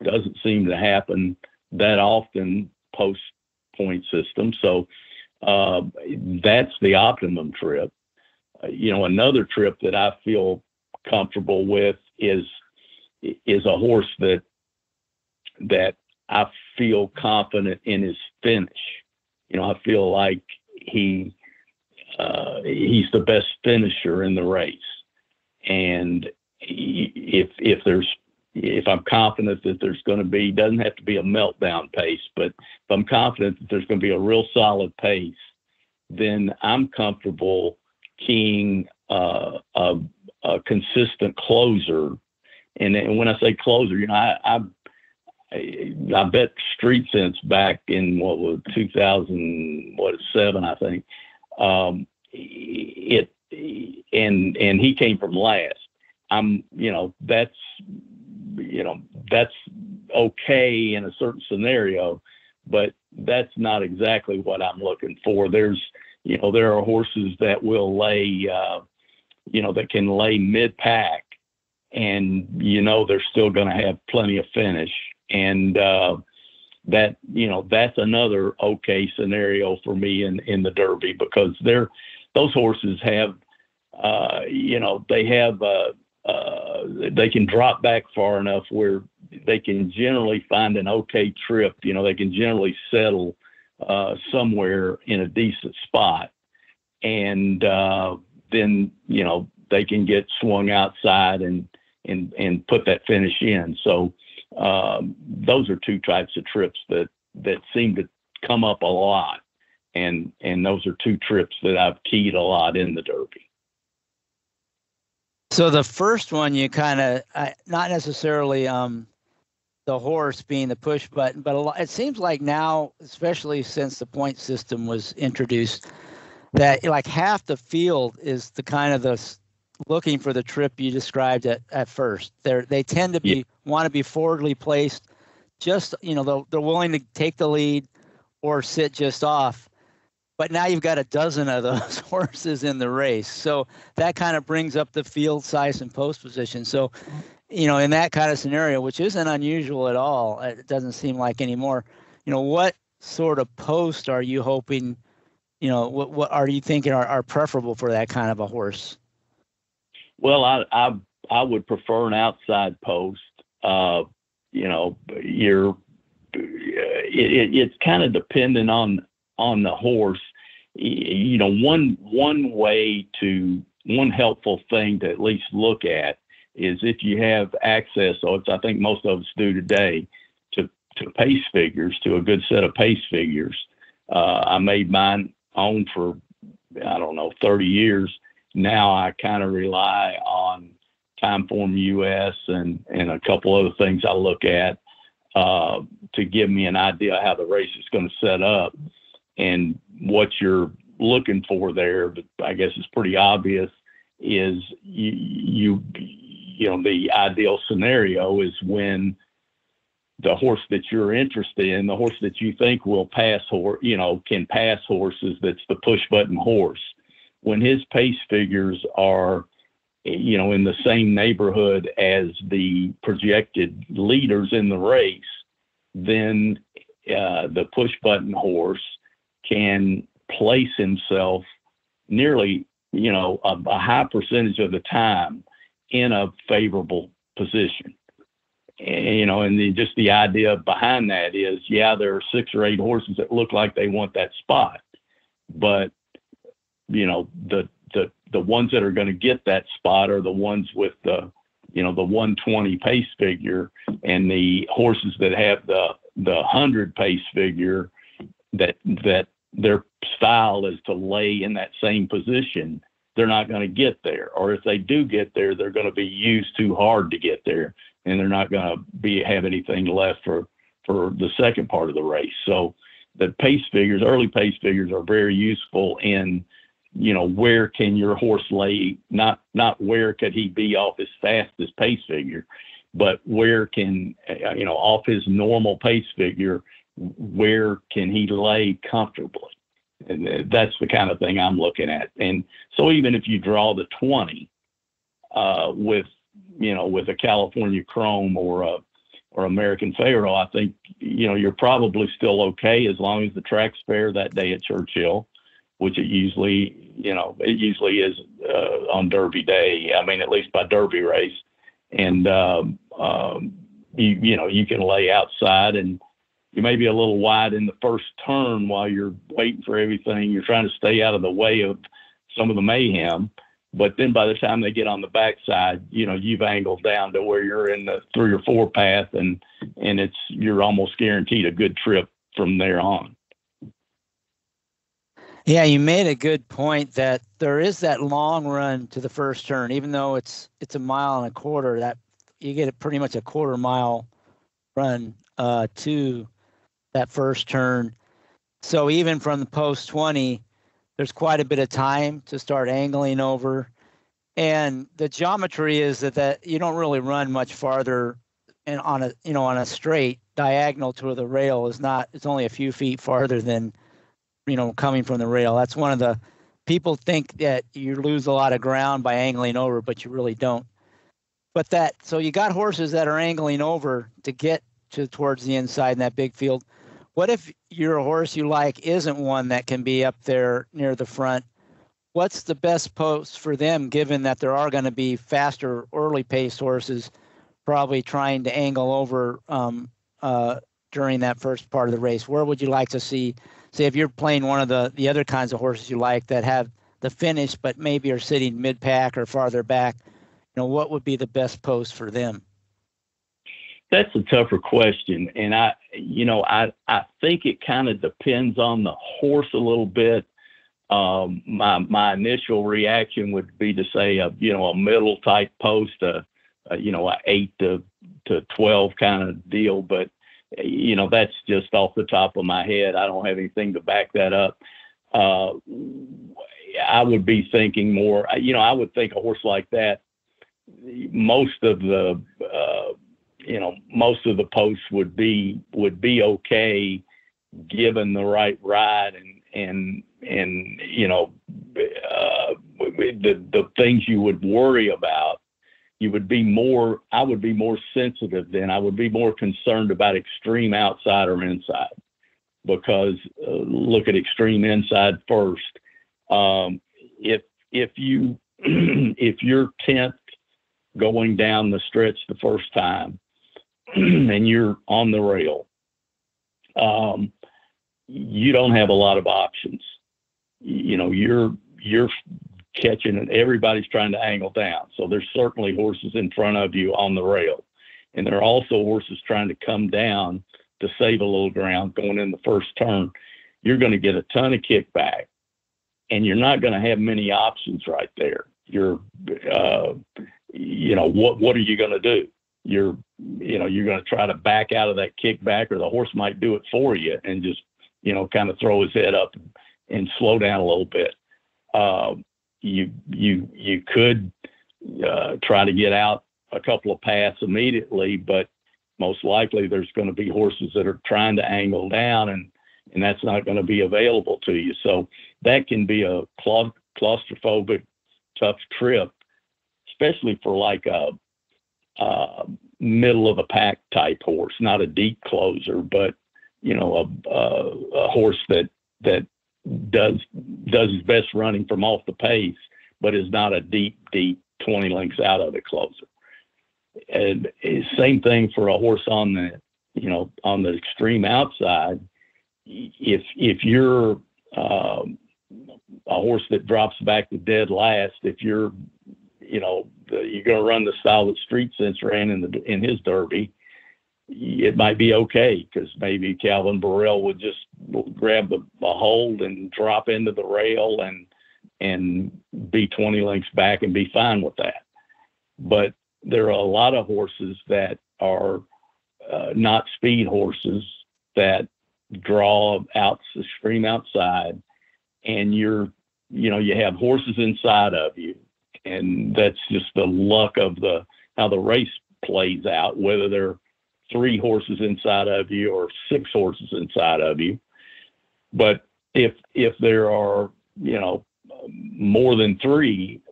doesn't seem to happen that often post point system. So that's the optimum trip. Another trip that I feel comfortable with is a horse that I feel confident in his finish. I feel like he's the best finisher in the race. And if I'm confident that there's going to be, doesn't have to be a meltdown pace, but if I'm confident that there's going to be a real solid pace, then I'm comfortable keying a consistent closer. And when I say closer, I bet Street Sense back in 2007, I think. And he came from last. That's okay in a certain scenario, but that's not exactly what I'm looking for. There are horses that will lay that can lay mid-pack, and they're still going to have plenty of finish. And that's another okay scenario for me in the Derby, because those horses have, they can drop back far enough where they can generally find an okay trip. They can generally settle somewhere in a decent spot, and then they can get swung outside and put that finish in. So those are two types of trips that seem to come up a lot, and those are two trips that I've keyed a lot in the Derby. So the first one, you kind of not necessarily the horse being the push button, but it seems like now, especially since the point system was introduced, that like half the field is the kind of the looking for the trip you described at first. They tend to want to be forwardly placed, just they're willing to take the lead or sit just off. But now you've got a dozen of those horses in the race, so that kind of brings up the field size and post position. So, in that kind of scenario, which isn't unusual at all, it doesn't seem like anymore. What sort of post are you hoping? What are you thinking are preferable for that kind of a horse? Well, I would prefer an outside post. It's kind of dependent on the horse. One helpful thing to at least look at is if you have access, I think most of us do today, to pace figures, to a good set of pace figures. I made mine own for, 30 years. Now I kind of rely on Timeform US and a couple other things I look at to give me an idea how the race is going to set up. And what you're looking for there, but I guess it's pretty obvious, is the ideal scenario is when the horse that you're interested in, the horse that you think will pass can pass horses, that's the push button horse. When his pace figures are, in the same neighborhood as the projected leaders in the race, then the push button horse can place himself nearly, a high percentage of the time in a favorable position. And just the idea behind that is, there are 6 or 8 horses that look like they want that spot, but the ones that are going to get that spot are the ones with the 120 pace figure, and the horses that have the 100 pace figure that their style is to lay in that same position, they're not going to get there. Or if they do get there, they're going to be used too hard to get there, and they're not going to have anything left for the second part of the race. So the pace figures, early pace figures, are very useful in, where can your horse lay, not where could he be off his fastest pace figure, but where can, off his normal pace figure, where can he lay comfortably? And that's the kind of thing I'm looking at. And so even if you draw the 20 with a California Chrome or American Pharaoh, I think, you're probably still okay as long as the track's fair that day at Churchill, which it usually is on Derby day. I mean, at least by Derby race. And, you can lay outside, and you may be a little wide in the first turn while you're waiting for everything. You're trying to stay out of the way of some of the mayhem. But then by the time they get on the backside, you've angled down to where you're in the 3 or 4 path, and you're almost guaranteed a good trip from there on. Yeah, you made a good point that there is that long run to the first turn, even though it's a mile and a quarter. That you get pretty much a quarter mile run to that first turn. So even from the post 20, there's quite a bit of time to start angling over. And the geometry is that you don't really run much farther, and on a straight diagonal to the rail it's only a few feet farther than, coming from the rail. That's one of the people think that you lose a lot of ground by angling over, but you really don't. But so you got horses that are angling over to get towards the inside in that big field. What if your horse you like isn't one that can be up there near the front? What's the best post for them, given that there are going to be faster early pace horses probably trying to angle over during that first part of the race? Where would you like to see, say, if you're playing one of the other kinds of horses you like that have the finish but maybe are sitting mid-pack or farther back, what would be the best post for them? That's a tougher question. And I think it kind of depends on the horse a little bit. My initial reaction would be to say a middle type post, a 8 to 12 kind of deal. But, that's just off the top of my head. I don't have anything to back that up. I would be thinking more, I would think a horse like that, most of the posts would be okay given the right ride and the things you would worry about. I would be more sensitive then. I would be more concerned about extreme outside or inside, because look at extreme inside first. If you're 10th going down the stretch the first time and you're on the rail, you don't have a lot of options. You're catching, and everybody's trying to angle down. So there's certainly horses in front of you on the rail. And there are also horses trying to come down to save a little ground going in the first turn. You're going to get a ton of kickback, and you're not going to have many options right there. What are you going to do? You're going to try to back out of that kickback, or the horse might do it for you and just, kind of throw his head up and slow down a little bit. You could try to get out a couple of paths immediately, but most likely there's going to be horses that are trying to angle down, and that's not going to be available to you. So that can be a claustrophobic, tough trip, especially for like a middle of the pack type horse, not a deep closer, but a horse that does his best running from off the pace, but is not a deep 20 lengths out of the closer. And same thing for a horse on the extreme outside. If you're a horse that drops back to dead last, if you're going to run the style that Street Sense ran in his Derby, it might be okay, because maybe Calvin Burrell would just grab a hold and drop into the rail and be 20 lengths back and be fine with that. But there are a lot of horses that are not speed horses that draw out extreme outside, and you have horses inside of you, and that's just the luck of how the race plays out, whether they're 3 horses inside of you or 6 horses inside of you. But if there are more than 3,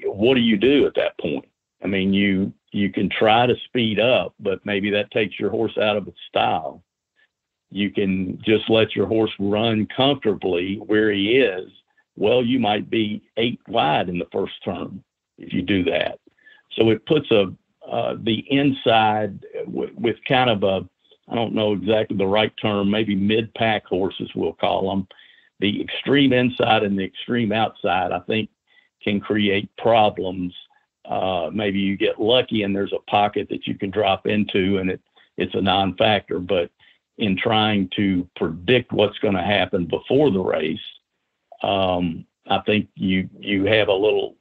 what do you do at that point? I mean, you can try to speed up, but maybe that takes your horse out of its style. You can just let your horse run comfortably where he is. Well, you might be 8 wide in the first turn if you do that. So it puts the inside with kind of I don't know exactly the right term, maybe mid-pack horses, we'll call them. The extreme inside and the extreme outside, I think, can create problems. Maybe you get lucky and there's a pocket that you can drop into and it's a non-factor. But in trying to predict what's going to happen before the race, I think you have a little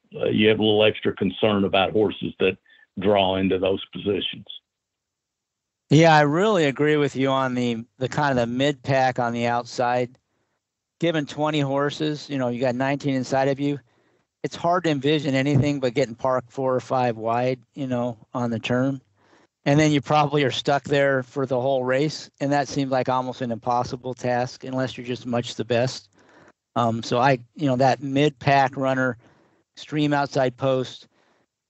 extra concern about horses that draw into those positions. Yeah, I really agree with you on the kind of the mid pack on the outside. Given 20 horses, you got 19 inside of you, it's hard to envision anything but getting parked 4 or 5 wide, on the turn. And then you probably are stuck there for the whole race. And that seems like almost an impossible task unless you're just much the best. So that mid-pack runner, extreme outside post,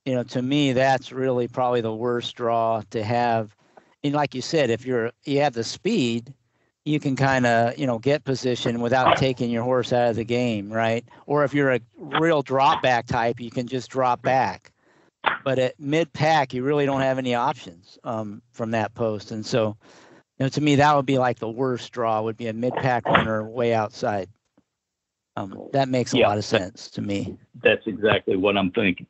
to me, that's really probably the worst draw to have. And like you said, if you have the speed, you can kind of, get position without taking your horse out of the game, right? Or if you're a real drop back type, you can just drop back. But at mid-pack, you really don't have any options from that post. And so, to me, that would be like the worst draw, would be a mid-pack runner way outside. That makes a lot of sense to me. That's exactly what I'm thinking.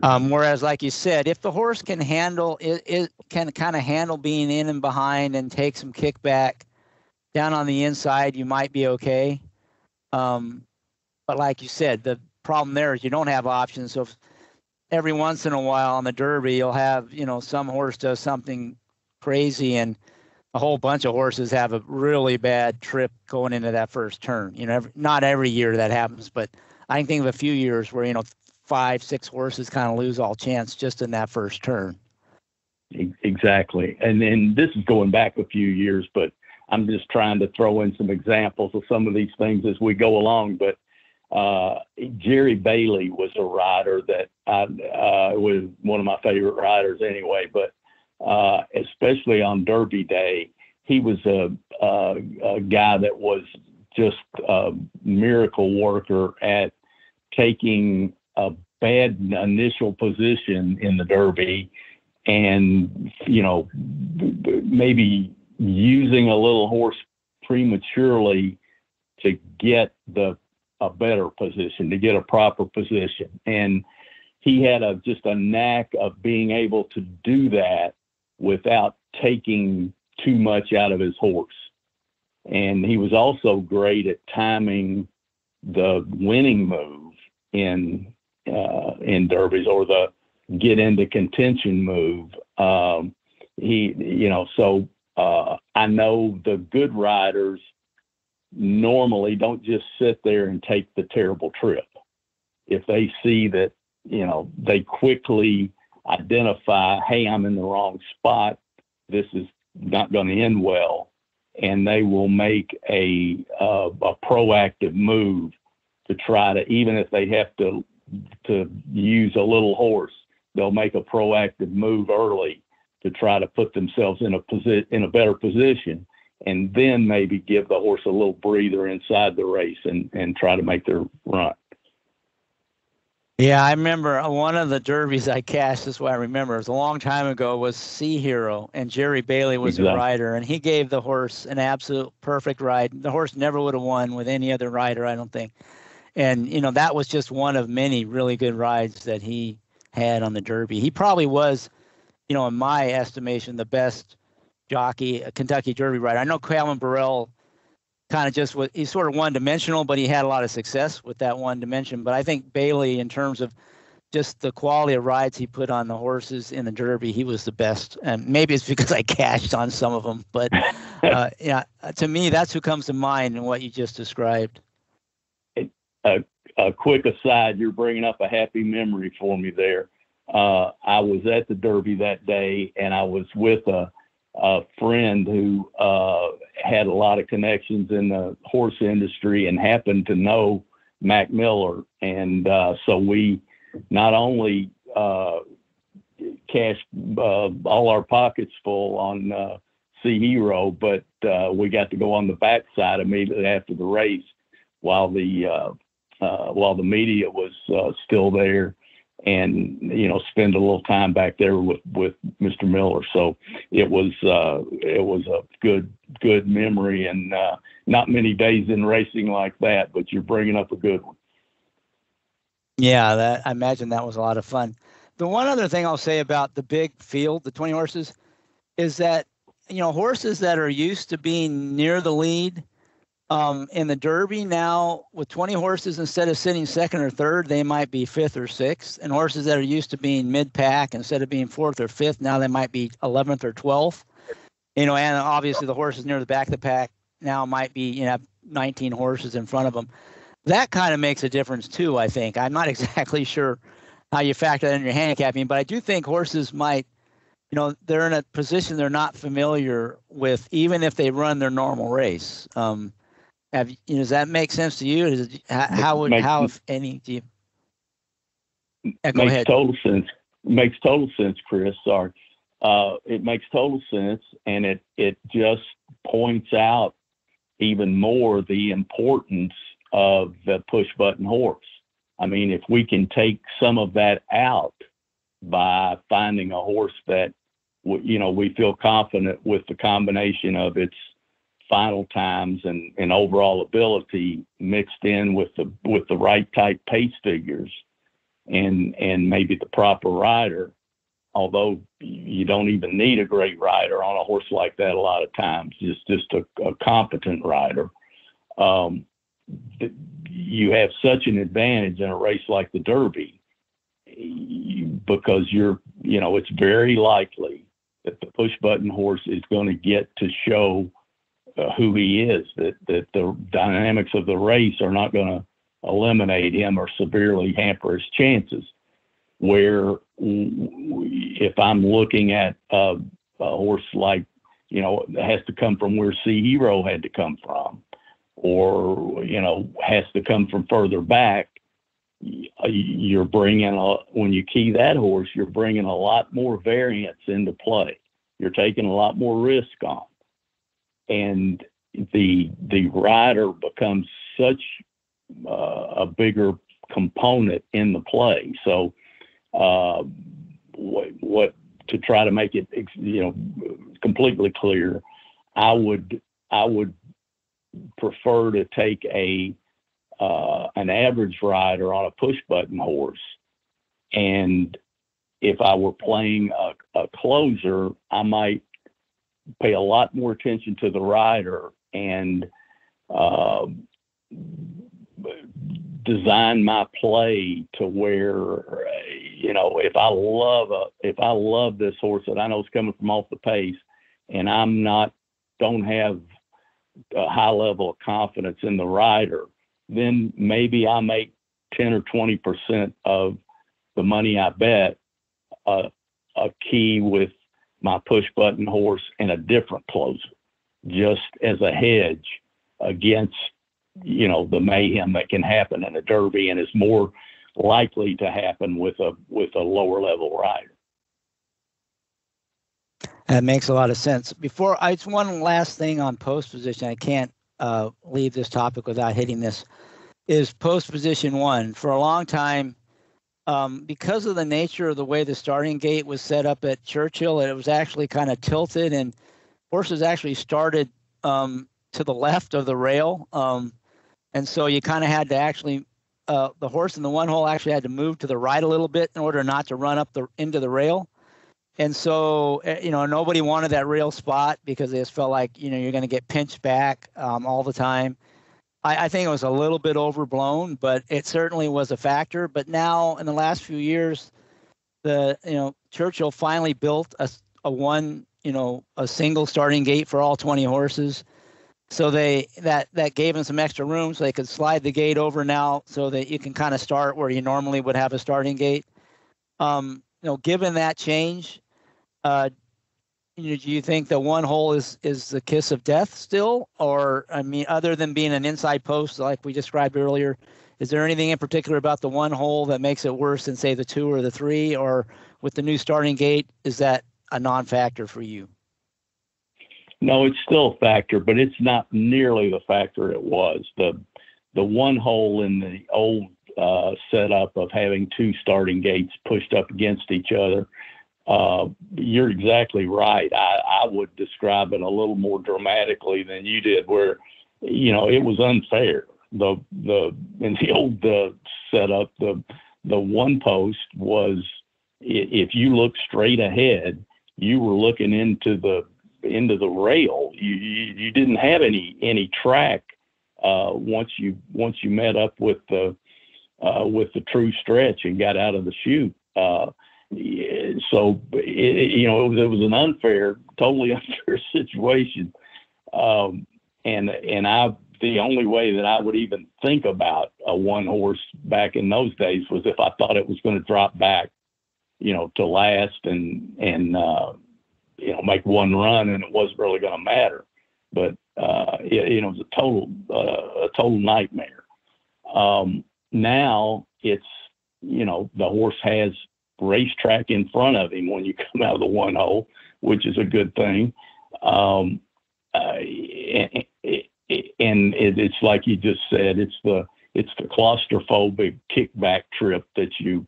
Whereas, like you said, if the horse can handle it can kind of handle being in and behind and take some kickback down on the inside, you might be okay. But like you said, the problem there is you don't have options. So if every once in a while on the Derby, you'll have, some horse does something crazy and a whole bunch of horses have a really bad trip going into that first turn. Not every year that happens, but I can think of a few years where, 5-6 horses kind of lose all chance just in that first turn. Exactly. And then this is going back a few years, but I'm just trying to throw in some examples of some of these things as we go along. But Jerry Bailey was a rider that was one of my favorite riders anyway, but especially on Derby Day, he was a guy that was just a miracle worker at taking a bad initial position in the Derby and, maybe using a little horse prematurely to get a better position, to get a proper position. And he had just a knack of being able to do that without taking too much out of his horse. And he was also great at timing the winning move in derbies, or the get into contention move. I know the good riders normally don't just sit there and take the terrible trip. If they see that, they quickly identify, hey, I'm in the wrong spot, this is not going to end well, and they will make a proactive move to try to, even if they have to use a little horse, they'll make a proactive move early to try to put themselves in a better position, and then maybe give the horse a little breather inside the race and try to make their run. Yeah, I remember one of the derbies I cashed, this is what I remember, it was a long time ago, was Sea Hero, and Jerry Bailey was Exactly. a rider, and he gave the horse an absolute perfect ride. The horse never would have won with any other rider, I don't think. And, that was just one of many really good rides that he had on the Derby. He probably was, in my estimation, the best jockey, a Kentucky Derby rider. I know Calvin Burrell kind of he's sort of one-dimensional, but he had a lot of success with that one dimension. But I think Bailey, in terms of just the quality of rides he put on the horses in the Derby, he was the best. And maybe it's because I cashed on some of them. But, to me, that's who comes to mind in what you just described. A quick aside, you're bringing up a happy memory for me there. I was at the Derby that day, and I was with a friend who had a lot of connections in the horse industry and happened to know Mac Miller. And so we not only cashed all our pockets full on Sea Hero, but we got to go on the backside immediately after the race while the media was still there, and spend a little time back there with Mr. Miller. So it was a good memory, and not many days in racing like that, but you're bringing up a good one. Yeah, I imagine that was a lot of fun. The one other thing I'll say about the big field, the 20 horses, is that horses that are used to being near the lead in the Derby now, with 20 horses, instead of sitting second or third, they might be fifth or sixth. And horses that are used to being mid-pack, instead of being fourth or fifth, now they might be 11th or 12th. And obviously the horses near the back of the pack now might be, 19 horses in front of them. That kind of makes a difference too, I think. I'm not exactly sure how you factor that in your handicapping, but I do think horses might, they're in a position they're not familiar with, even if they run their normal race. Does that make sense to you? How if any do you? Go Makes ahead. total sense. Makes total sense, Chris. Sorry. It makes total sense, and it just points out even more the importance of the push button horse. I mean, if we can take some of that out by finding a horse that, we feel confident with the combination of its final times and overall ability mixed in with the right type pace figures and maybe the proper rider, although you don't even need a great rider on a horse like that a lot of times, just a competent rider. You have such an advantage in a race like the Derby because it's very likely that the push button horse is going to get to show who he is, that the dynamics of the race are not going to eliminate him or severely hamper his chances. Where if I'm looking at a horse like, that has to come from where Sea Hero had to come from, or, has to come from further back, you're bringing, when you key that horse, you're bringing a lot more variance into play. You're taking a lot more risk on. And the rider becomes such a bigger component in the play. So, what to try to make it, completely clear, I would prefer to take an average rider on a push button horse, and if I were playing a closer, I might pay a lot more attention to the rider and design my play to where, if I love this horse that I know is coming from off the pace, and don't have a high level of confidence in the rider, then maybe I make 10 or 20% of the money I bet a key with my push button horse and a different closer, just as a hedge against, the mayhem that can happen in a Derby and is more likely to happen with a lower level rider. That makes a lot of sense. It's one last thing on post position. I can't leave this topic without hitting this, is post position one. For a long time, because of the nature of the way the starting gate was set up at Churchill, it was actually kind of tilted, and horses actually started to the left of the rail. And so you kind of had to actually, the horse in the one hole actually had to move to the right a little bit in order not to run up into the rail. And so, nobody wanted that rail spot because they just felt like, you're going to get pinched back all the time. I think it was a little bit overblown, but it certainly was a factor. But now in the last few years, Churchill finally built a single starting gate for all 20 horses. So that gave them some extra room so they could slide the gate over now so that you can kind of start where you normally would have a starting gate. Given that change, do you think the one hole is the kiss of death still? Or, other than being an inside post like we described earlier, is there anything in particular about the one hole that makes it worse than, say, the two or the three? Or with the new starting gate, is that a non-factor for you? No, it's still a factor, but it's not nearly the factor it was. The one hole in the old setup of having two starting gates pushed up against each other, you're exactly right. I would describe it a little more dramatically than you did, where, it was unfair. In the old setup, the one post was, if you look straight ahead, you were looking into the rail. You didn't have any track once you met up with the true stretch and got out of the chute. So it was an totally unfair situation. And the only way that I would even think about a one horse back in those days was if I thought it was going to drop back, to last and make one run, and it wasn't really going to matter. But it was a total nightmare. Now it's, the horse has racetrack in front of him when you come out of the one hole, which is a good thing. And it's like you just said, it's the claustrophobic kickback trip that you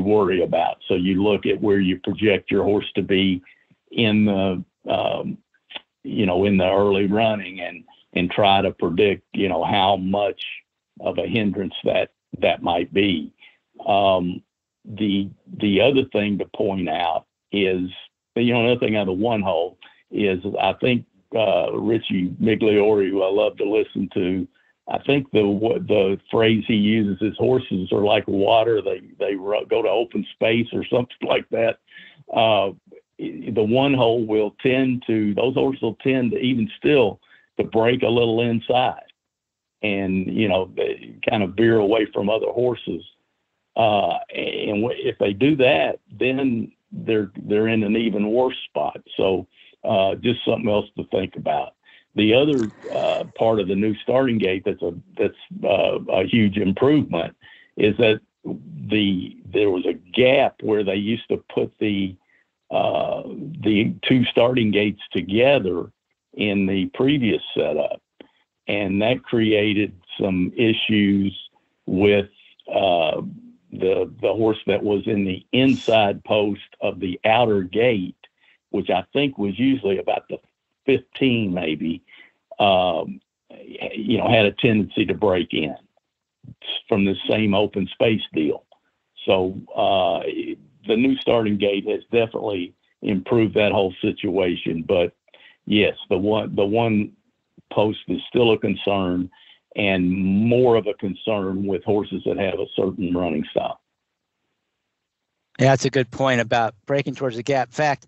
worry about. So you look at where you project your horse to be in the in the early running and try to predict how much of a hindrance that might be. The other thing to point out is, another thing out of the one hole is, I think Richie Migliori, who I love to listen to, I think the phrase he uses is horses are like water. They go to open space or something like that. The one hole those horses will tend to, even still, to break a little inside and, they kind of veer away from other horses. And if they do that, then they're in an even worse spot. So just something else to think about. The other part of the new starting gate that's a huge improvement is that there was a gap where they used to put the two starting gates together in the previous setup, and that created some issues with the horse that was in the inside post of the outer gate, which I think was usually about the 15 maybe, had a tendency to break in from the same open space deal. So the new starting gate has definitely improved that whole situation. But yes, the one post is still a concern, and more of a concern with horses that have a certain running style. Yeah, that's a good point about breaking towards the gap. In fact,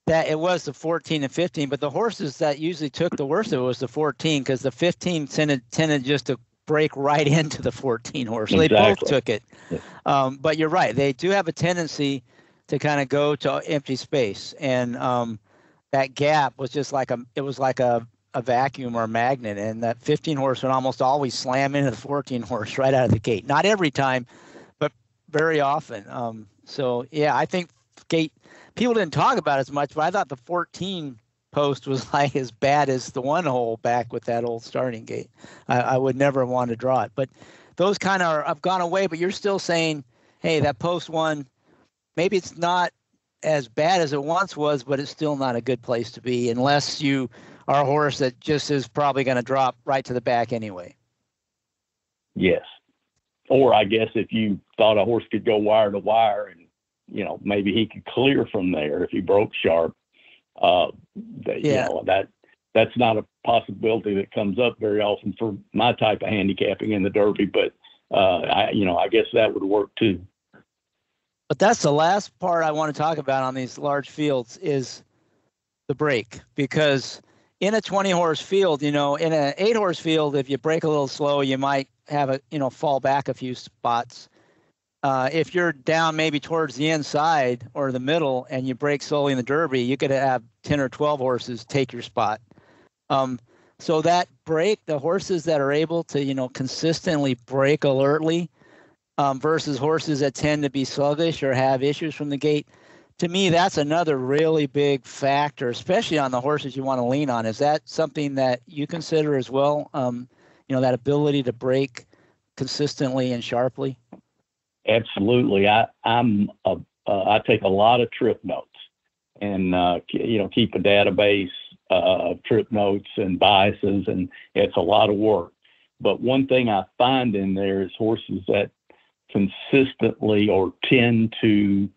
that it was the 14 and 15, but the horses that usually took the worst of it was the 14, because the 15 tended just to break right into the 14 horse. So Exactly. They both took it. Yeah. But you're right. They do have a tendency to kind of go to empty space. And that gap was just like a vacuum or a magnet. And that 15 horse would almost always slam into the 14 horse right out of the gate. Not every time, but very often. So, yeah, I think people didn't talk about it as much, but I thought the 14 post was like as bad as the one hole back with that old starting gate. I would never want to draw it. But those kind of have gone away, but you're still saying, hey, that post one, maybe it's not as bad as it once was, but it's still not a good place to be unless you are a horse that just is probably going to drop right to the back anyway. Yes. Or I guess if you thought a horse could go wire to wire and, maybe he could clear from there if he broke sharp, that's not a possibility that comes up very often for my type of handicapping in the Derby, but I guess that would work too. But that's the last part I want to talk about on these large fields is the break, because in a 20 horse field, in an 8 horse field, if you break a little slow, you might have fall back a few spots. If you're down maybe towards the inside or the middle and you break slowly in the Derby, you could have 10 or 12 horses take your spot. So that break, the horses that are able to, consistently break alertly versus horses that tend to be sluggish or have issues from the gate, to me, that's another really big factor, especially on the horses you want to lean on. Is that something that you consider as well? That ability to break consistently and sharply? Absolutely. I take a lot of trip notes and, keep a database of trip notes and biases, and it's a lot of work. But one thing I find in there is horses that consistently or tend to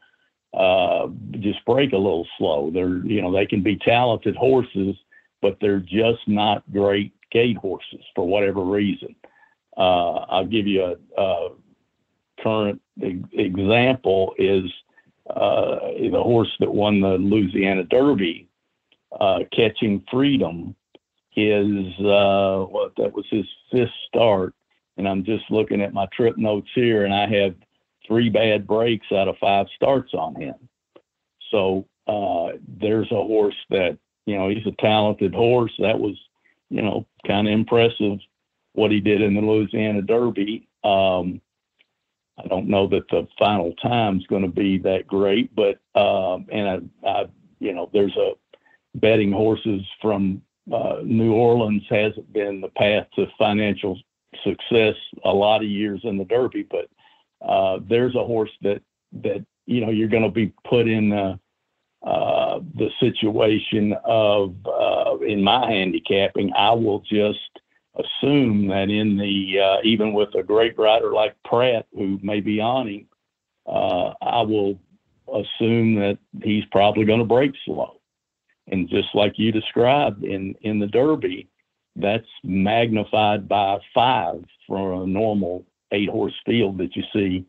just break a little slow. They can be talented horses, but they're just not great gate horses for whatever reason. I'll give you a current example is the horse that won the Louisiana Derby, Catching Freedom, that was his 5th start. And I'm just looking at my trip notes here, and I have 3 bad breaks out of 5 starts on him. So there's a horse that, he's a talented horse. That was kind of impressive what he did in the Louisiana Derby. I don't know that the final time's going to be that great, but and there's a betting horses from New Orleans hasn't been the path to financial success a lot of years in the Derby, but there's a horse that you're going to be put in the situation of in my handicapping. I will just assume that in the even with a great rider like Pratt, who may be on him, I will assume that he's probably going to break slow. And just like you described in the Derby, that's magnified by 5 for a normal 8-horse field that you see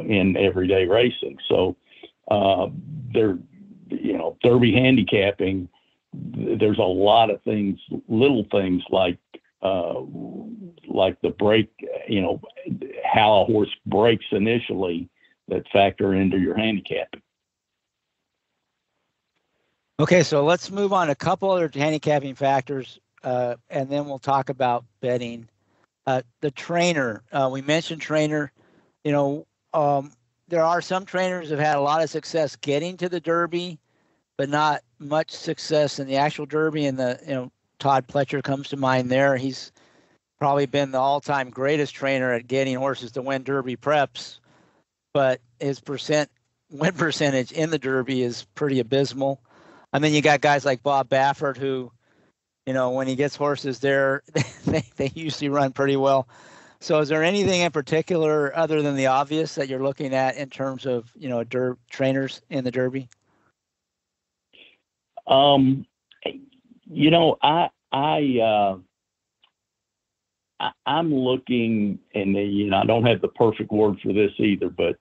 in everyday racing. So Derby handicapping, there's a lot of things, little things like the break, how a horse breaks initially that factor into your handicapping. Okay, so let's move on to a couple other handicapping factors, and then we'll talk about betting. The trainer, we mentioned trainer. There are some trainers who have had a lot of success getting to the Derby, but not much success in the actual Derby. And Todd Pletcher comes to mind there. He's probably been the all-time greatest trainer at getting horses to win Derby preps, but his win percentage in the Derby is pretty abysmal. And then you got guys like Bob Baffert who, when he gets horses there, they usually run pretty well. So is there anything in particular other than the obvious that you're looking at in terms of, trainers in the Derby? I'm looking, and I don't have the perfect word for this either, but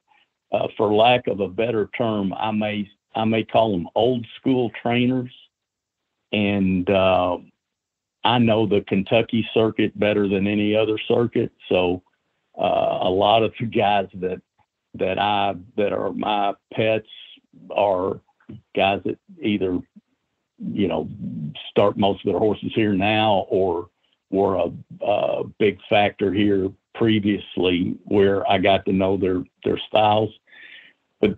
for lack of a better term, I may call them old school trainers. And I know the Kentucky circuit better than any other circuit. So a lot of the guys that are my pets are guys that either, start most of their horses here now or were a big factor here previously where I got to know their styles. But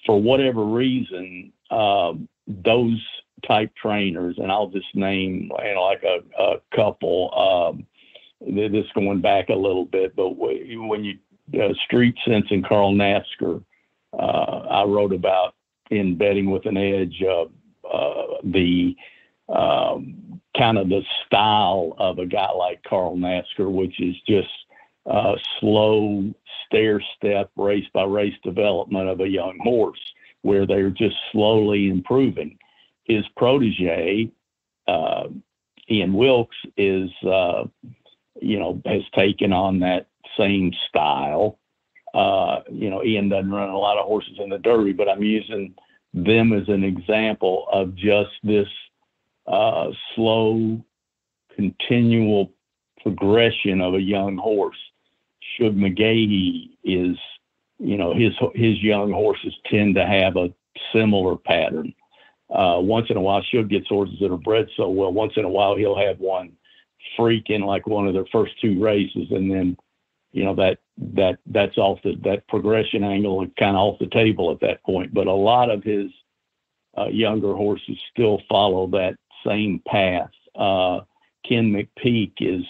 for whatever reason, those type trainers, and I'll just name like a couple, this going back a little bit, but when you Street Sense and Carl Nafsker, I wrote about in Betting with an Edge, the kind of the style of a guy like Carl Nafsker, which is just slow stair step race by race development of a young horse where they're just slowly improving. His protege, Ian Wilkes, has taken on that same style. Ian doesn't run a lot of horses in the Derby, but I'm using them as an example of just this slow, continual progression of a young horse. Shug McGahee is, his young horses tend to have a similar pattern. Once in a while, Shug gets horses that are bred so well. Once in a while, he'll have one freak in like one of their first 2 races, and then that's off that progression angle and kind of off the table at that point. But a lot of his younger horses still follow that same path. Ken McPeak is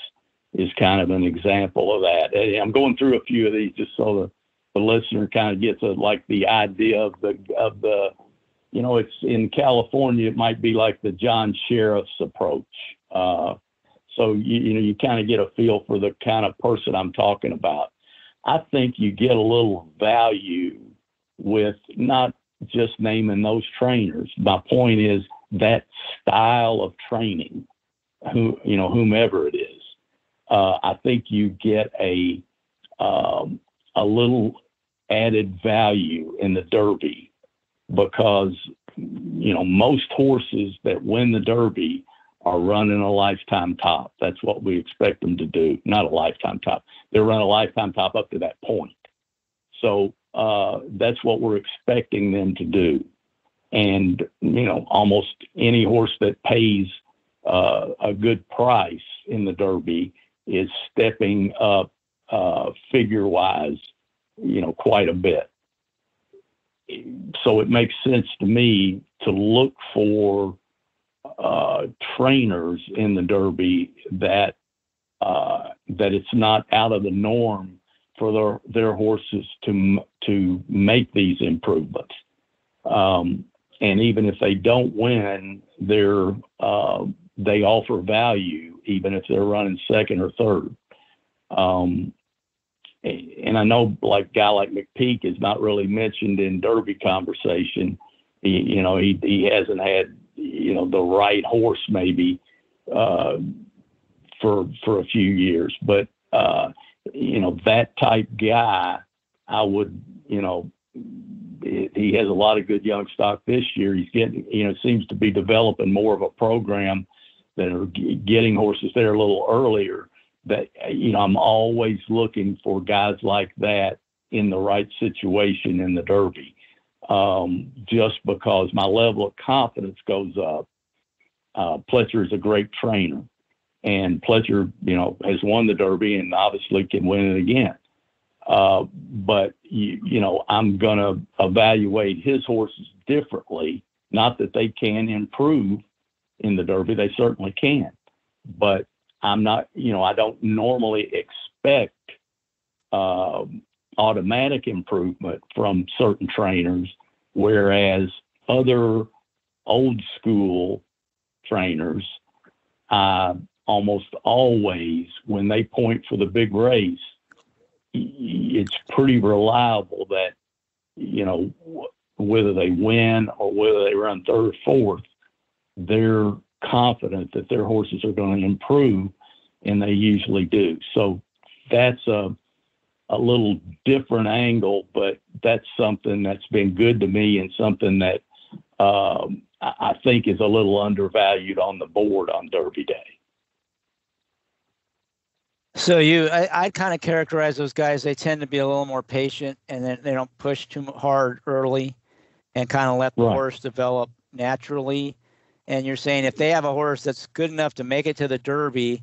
kind of an example of that. And I'm going through a few of these just so the listener kind of gets the idea of the it's in California, it might be like the John Sheriff's approach. So you kind of get a feel for the kind of person I'm talking about. I think you get a little value with not just naming those trainers. My point is that style of training, whomever it is. I think you get a little added value in the Derby because most horses that win the Derby are running a lifetime top. That's what we expect them to do. Not a lifetime top. They run a lifetime top up to that point. So that's what we're expecting them to do. And, almost any horse that pays a good price in the Derby is stepping up figure-wise, quite a bit. So it makes sense to me to look for trainers in the Derby that it's not out of the norm for their horses to make these improvements. And even if they don't win, they offer value, even if they're running second or third. And I know, like, a guy like McPeak is not really mentioned in Derby conversation. He hasn't had, the right horse maybe for a few years. But, that type guy, I would, he has a lot of good young stock this year. He's getting, seems to be developing more of a program that are getting horses there a little earlier. That, I'm always looking for guys like that in the right situation in the Derby, just because my level of confidence goes up. Pletcher is a great trainer, and Pletcher, has won the Derby and obviously can win it again. But, I'm going to evaluate his horses differently. Not that they can improve in the Derby. They certainly can. But I'm not, I don't normally expect automatic improvement from certain trainers, whereas other old school trainers, almost always, when they point for the big race, it's pretty reliable that, whether they win or whether they run third or fourth, they're confident that their horses are going to improve, and they usually do. So that's a little different angle, but that's something that's been good to me and something that I think is a little undervalued on the board on Derby Day. So I'd kind of characterize those guys. They tend to be a little more patient, and then they don't push too hard early and kind of let the horse develop naturally. And you're saying if they have a horse that's good enough to make it to the Derby,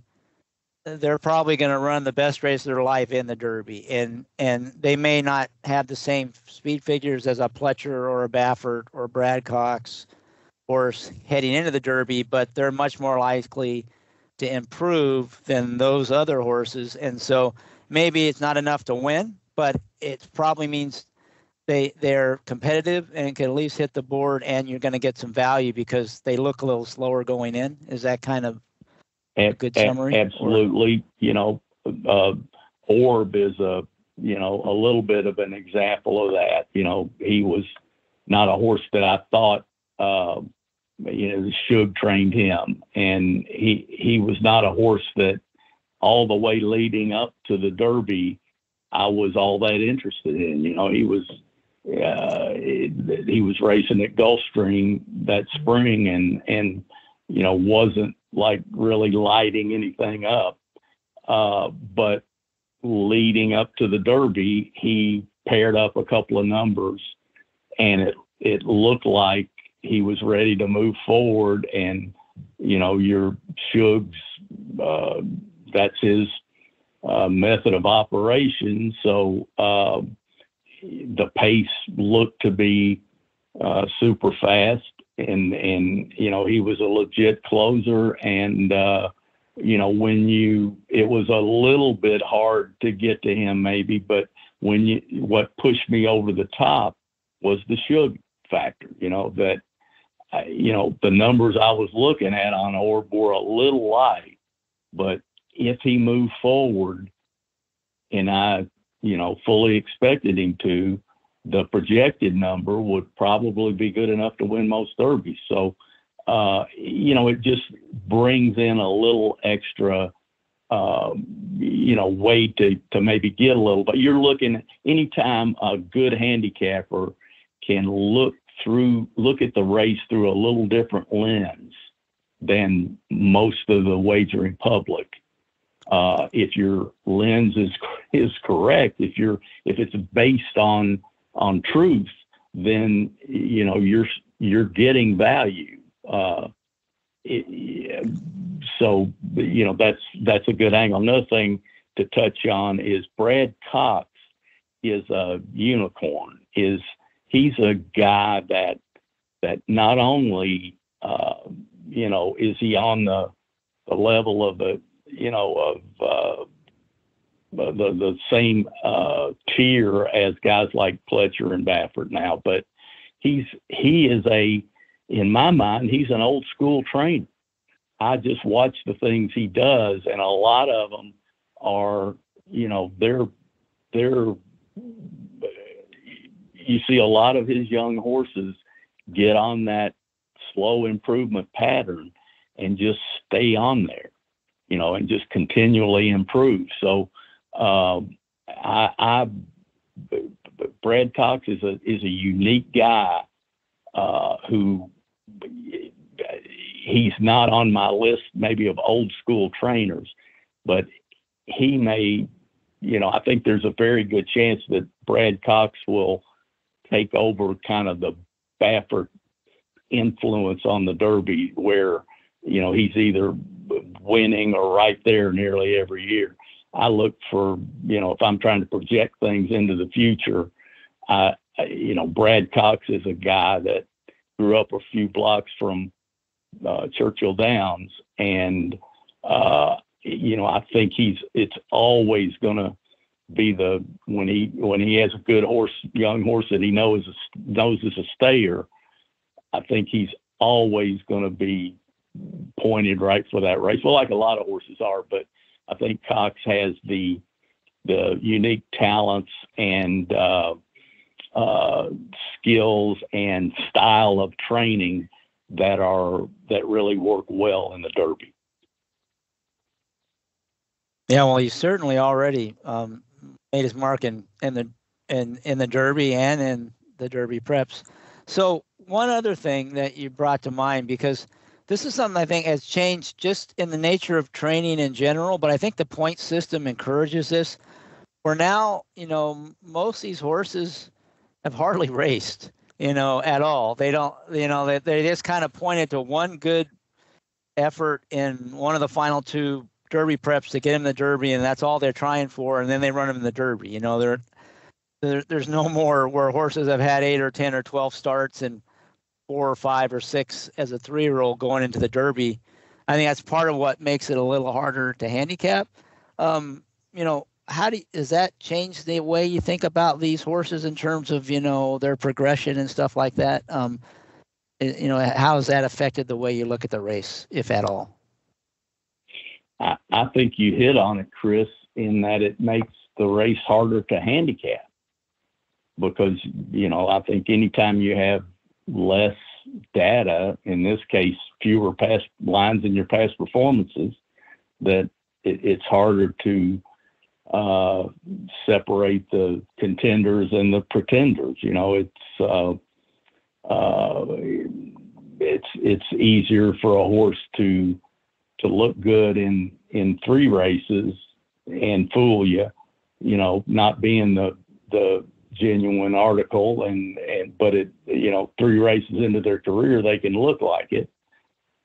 they're probably going to run the best race of their life in the Derby. And they may not have the same speed figures as a Pletcher or a Baffert or Brad Cox horse heading into the Derby, but they're much more likely to improve than those other horses. And so maybe it's not enough to win, but it probably means they're competitive and can at least hit the board, and you're going to get some value because they look a little slower going in. Is that kind of a good summary? Absolutely. Orb is a little bit of an example of that. He was not a horse that I thought, Shug trained him, and he was not a horse that all the way leading up to the Derby I was all that interested in. He was racing at Gulfstream that spring and wasn't like really lighting anything up. But leading up to the Derby, he paired up a couple of numbers, and it looked like he was ready to move forward. And, your Shug's, that's his method of operation. So the pace looked to be super fast, and he was a legit closer. And it was a little bit hard to get to him maybe, but what pushed me over the top was the Shug factor. That the numbers I was looking at on Orb were a little light, but if he moved forward, and I, fully expected him to, the projected number would probably be good enough to win most Derbies. So, it just brings in a little extra, way to maybe get a little. But you're looking, anytime a good handicapper can look at the race through a little different lens than most of the wagering public. If your lens is correct, if it's based on truth, then you're getting value. so that's a good angle. Another thing to touch on is Brad Cox is a unicorn. He's a guy that not only is he on the level of the same tier as guys like Pletcher and Baffert now, but he is in my mind, he's an old school trainer. I just watch the things he does, and a lot of them are, they're you see a lot of his young horses get on that slow improvement pattern and just stay on there, and just continually improve. So Brad Cox is a unique guy who he's not on my list maybe of old school trainers, but he may, I think there's a very good chance that Brad Cox will take over kind of the Baffert influence on the Derby, where, he's either winning or right there nearly every year. I look for, if I'm trying to project things into the future, Brad Cox is a guy that grew up a few blocks from Churchill Downs, and I think it's always going to be when he has a good young horse that he knows is a stayer. I think he's always going to be pointed right for that race. Well, like a lot of horses are, but I think Cox has the unique talents and skills and style of training that really work well in the Derby. Yeah, well, he's certainly already made his mark in the Derby and in the Derby preps. So one other thing that you brought to mind, because this is something I think has changed just in the nature of training in general, but I think the point system encourages this. Where now, most of these horses have hardly raced, at all. They don't, they just kind of pointed to one good effort in one of the final two Derby preps to get him the Derby, and that's all they're trying for, and then they run him in the Derby. There's no more where horses have had 8 or 10 or 12 starts and 4 or 5 or 6 as a 3-year-old going into the Derby. I think that's part of what makes it a little harder to handicap. Does that change the way you think about these horses in terms of, their progression and stuff like that? How has that affected the way you look at the race, if at all? I think you hit on it, Chris, in that it makes the race harder to handicap because, I think anytime you have less data, in this case, fewer past lines in your past performances, that it's harder to separate the contenders and the pretenders. It's easier for a horse to look good in 3 races and fool you, not being the genuine article, but 3 races into their career they can look like it,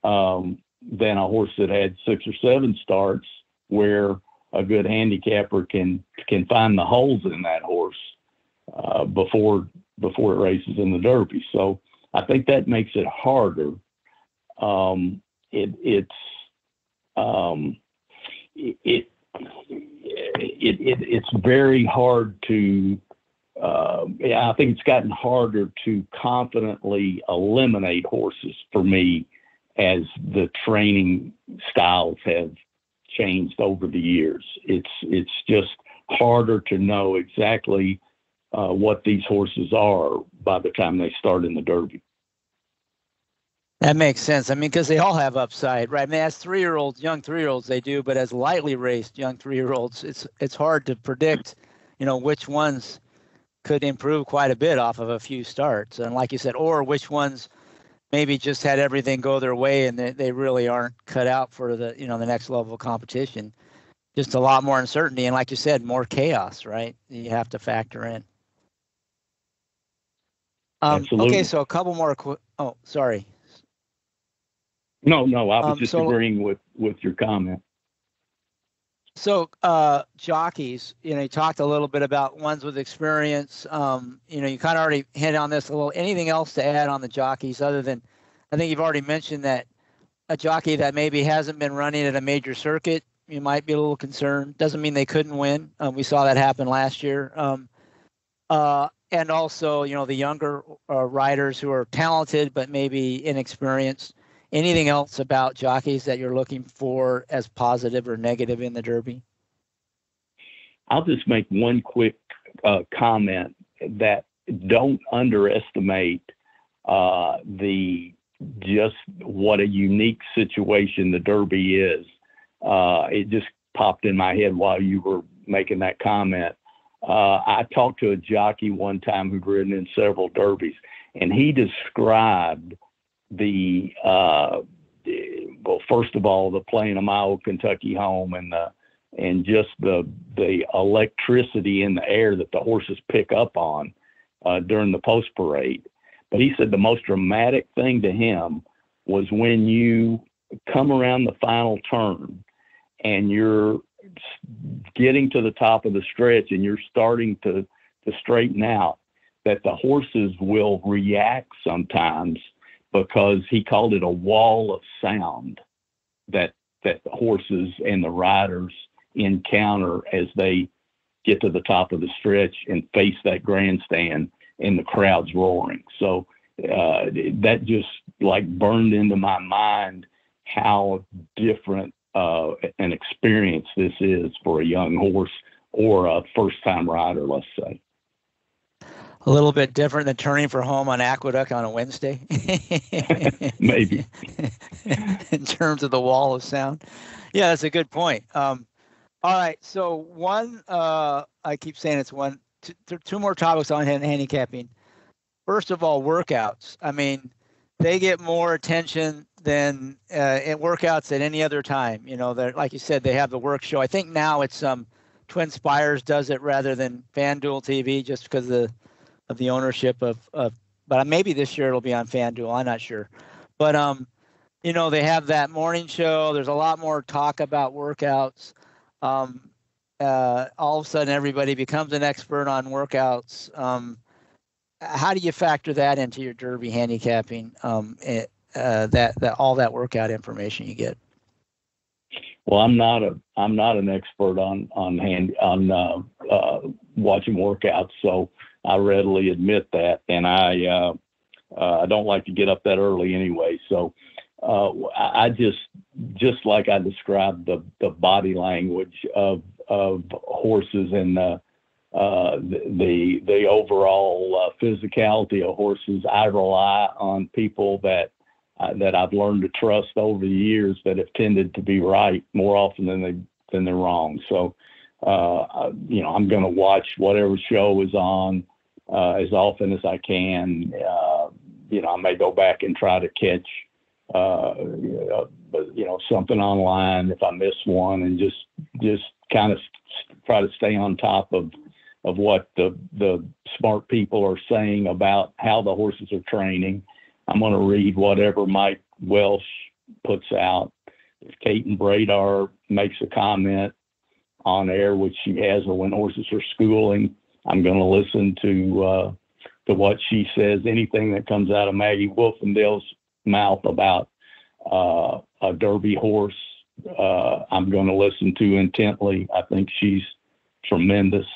than a horse that had 6 or 7 starts where a good handicapper can find the holes in that horse before it races in the Derby. So I think that makes it harder. It's very hard to. I think it's gotten harder to confidently eliminate horses for me as the training styles have changed over the years. It's just harder to know exactly what these horses are by the time they start in the Derby. That makes sense. I mean, because they all have upside, right? I mean, as 3-year-olds, young 3-year-olds, they do, but as lightly raced young 3-year-olds, it's hard to predict, which ones could improve quite a bit off of a few starts. And like you said, or which ones maybe just had everything go their way and they really aren't cut out for the next level of competition. Just a lot more uncertainty. And like you said, more chaos, right? You have to factor in. Okay, so a couple more. Oh, sorry. No, I was just So agreeing with your comment. So jockeys, you talked a little bit about ones with experience. You kind of already hit on this a little. Anything else to add on the jockeys other than, I think you've already mentioned that a jockey that maybe hasn't been running at a major circuit, you might be a little concerned. Doesn't mean they couldn't win. We saw that happen last year. And also, the younger riders who are talented but maybe inexperienced. Anything else about jockeys that you're looking for as positive or negative in the Derby? I'll just make one quick comment that don't underestimate just what a unique situation the Derby is. It just popped in my head while you were making that comment. I talked to a jockey one time who'd ridden in several Derbies, and he described well, first of all, the playing a mile of Kentucky home and just the electricity in the air that the horses pick up on during the post parade. But he said the most dramatic thing to him was when you come around the final turn and you're getting to the top of the stretch and you're starting to straighten out, that the horses will react sometimes, because he called it a wall of sound that the horses and the riders encounter as they get to the top of the stretch and face that grandstand and the crowd's roaring. So that just like burned into my mind how different an experience this is for a young horse or a first-time rider, let's say. A little bit different than turning for home on Aqueduct on a Wednesday. Maybe. In terms of the wall of sound. Yeah, that's a good point. All right, so one, I keep saying it's one, two more topics on handicapping. First of all, workouts. I mean, they get more attention than in workouts at any other time. They're, like you said, they have the work show. I think now it's Twin Spires does it rather than FanDuel TV, just because of the ownership of but maybe this year it'll be on FanDuel. I'm not sure. But they have that morning show. There's a lot more talk about workouts. All of a sudden everybody becomes an expert on workouts. How do you factor that into your Derby handicapping? That all that workout information you get? Well, I'm not an expert on watching workouts, so I readily admit that, and I don't like to get up that early anyway. So I just like I described the body language of horses and the overall physicality of horses. I rely on people that I've learned to trust over the years that have tended to be right more often than they're wrong. So, I'm going to watch whatever show is on as often as I can. I may go back and try to catch, something online if I miss one, and just kind of try to stay on top of what the smart people are saying about how the horses are training. I'm going to read whatever Mike Welsh puts out. If Kate and Bradar makes a comment on air, which she has when horses are schooling, I'm going to listen to what she says. Anything that comes out of Maggie Wolfendale's mouth about a Derby horse, I'm going to listen to intently. I think she's tremendous.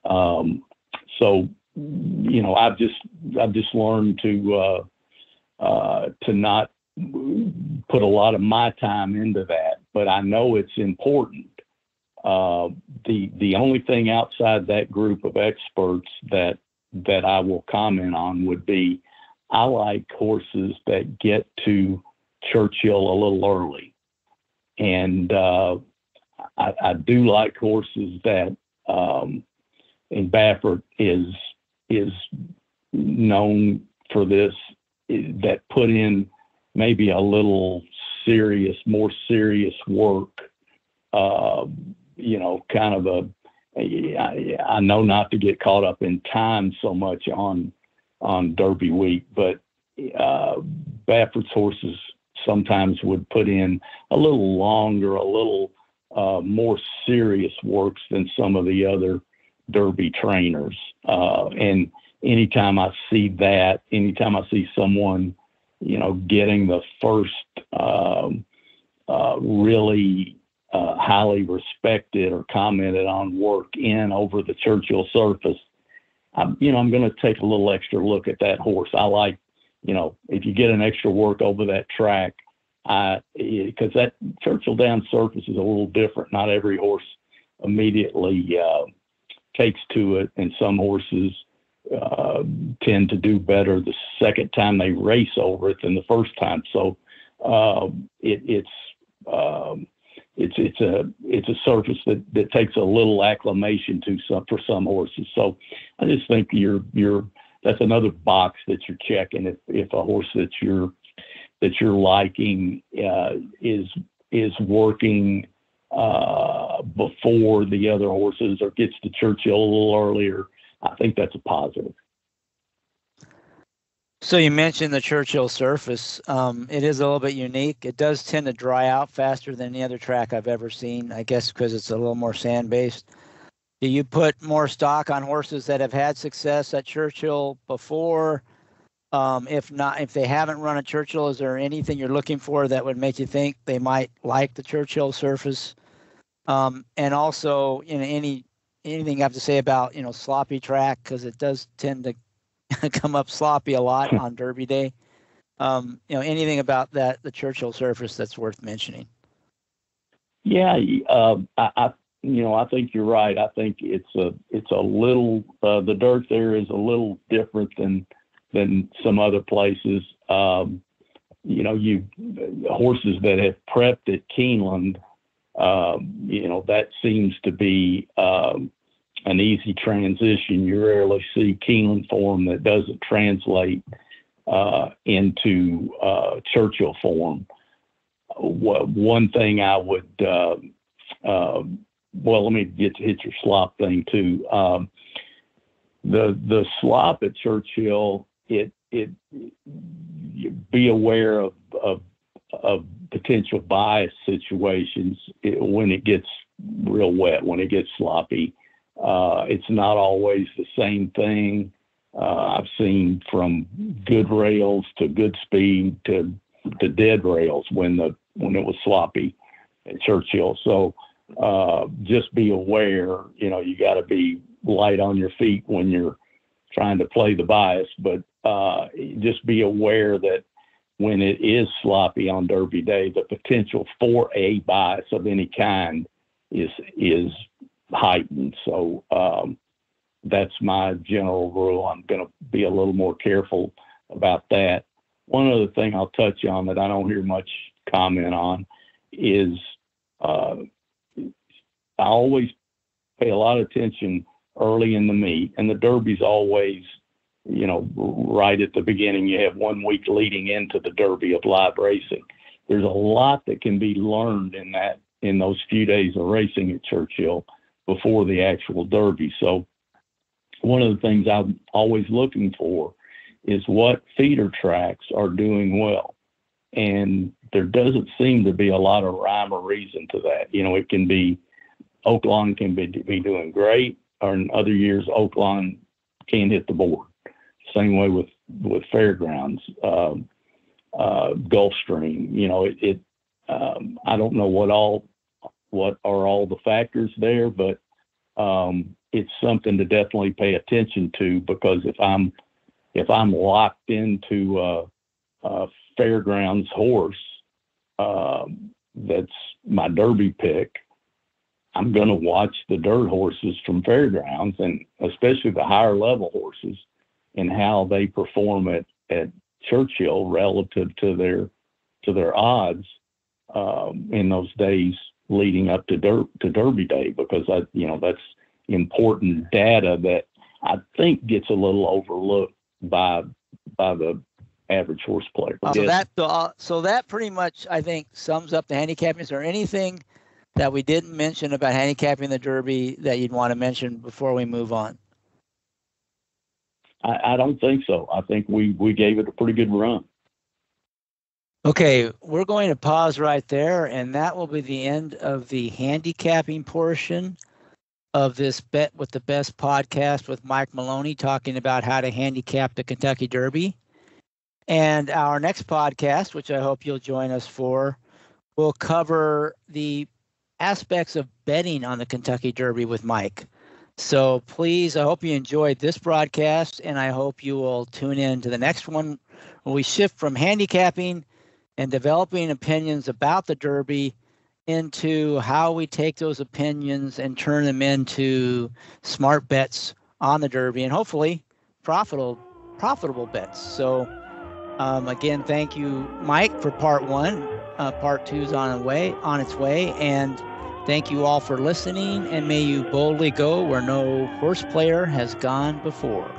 So, I've just learned to not put a lot of my time into that, but I know it's important. The only thing outside that group of experts that I will comment on would be, I like horses that get to Churchill a little early. And I do like horses that, and Baffert is known for this, that put in maybe a little more serious work, kind of I know not to get caught up in time so much on Derby week, but Baffert's horses sometimes would put in a little longer, a little more serious works than some of the other Derby trainers. And anytime I see that, anytime I see someone, getting the first really highly respected or commented on work in over the Churchill surface, I'm going to take a little extra look at that horse. I like, if you get an extra work over that track, because that Churchill Downs surface is a little different. Not every horse immediately takes to it, and some horses tend to do better the second time they race over it than the first time. So it's a surface that takes a little acclimation for some horses. So I just think that's another box that you're checking. If a horse that you're liking is working before the other horses or gets to Churchill a little earlier, I think that's a positive. So you mentioned the Churchill surface. It is a little bit unique. It does tend to dry out faster than any other track I've ever seen, I guess because it's a little more sand-based. Do you put more stock on horses that have had success at Churchill before? If not, if they haven't run at Churchill, is there anything you're looking for that would make you think they might like the Churchill surface? And also, anything you have to say about, sloppy track, because it does tend to come up sloppy a lot on Derby Day. Anything about the Churchill surface that's worth mentioning? Yeah, I think you're right. I think it's a little the dirt there is a little different than some other places. Horses that have prepped at Keeneland, that seems to be an easy transition. You rarely see Keeneland form that doesn't translate into Churchill form. One thing I would, let me hit your slop thing too. The slop at Churchill, be aware of potential bias situations when it gets real wet, when it gets sloppy. It's not always the same thing. I've seen from good rails to good speed to dead rails when it was sloppy at Churchill. So just be aware, you got to be light on your feet when you're trying to play the bias, but just be aware that when it is sloppy on Derby Day, the potential for a bias of any kind is heightened. So that's my general rule. I'm going to be a little more careful about that. One other thing I'll touch on that I don't hear much comment on is I always pay a lot of attention early in the meet, and the Derby's always, right at the beginning. You have 1 week leading into the Derby of live racing. There's a lot that can be learned in those few days of racing at Churchill before the actual Derby. So one of the things I'm always looking for is what feeder tracks are doing well. And there doesn't seem to be a lot of rhyme or reason to that. It can be Oaklawn can be doing great, or in other years, Oaklawn can't hit the board. Same way with Fairgrounds, Gulfstream. I don't know what are all the factors there, but it's something to definitely pay attention to, because if I'm locked into a Fairgrounds horse that's my Derby pick, I'm going to watch the dirt horses from Fairgrounds, and especially the higher level horses, and how they perform at Churchill relative to their odds in those days leading up to Derby Day, because that's important data that I think gets a little overlooked by the average horse player. So that pretty much, I think, sums up the handicapping. Is there anything that we didn't mention about handicapping the Derby that you'd want to mention before we move on? I don't think so. I think we gave it a pretty good run. Okay, we're going to pause right there, and that will be the end of the handicapping portion of this Bet with the Best podcast with Mike Maloney, talking about how to handicap the Kentucky Derby. And our next podcast, which I hope you'll join us for, will cover the aspects of betting on the Kentucky Derby with Mike. So please, I hope you enjoyed this broadcast, and I hope you will tune in to the next one where we shift from handicapping and developing opinions about the Derby into how we take those opinions and turn them into smart bets on the Derby, and hopefully profitable bets. So again, thank you, Mike, for part one. Part two is on its way, and thank you all for listening, and may you boldly go where no horse player has gone before.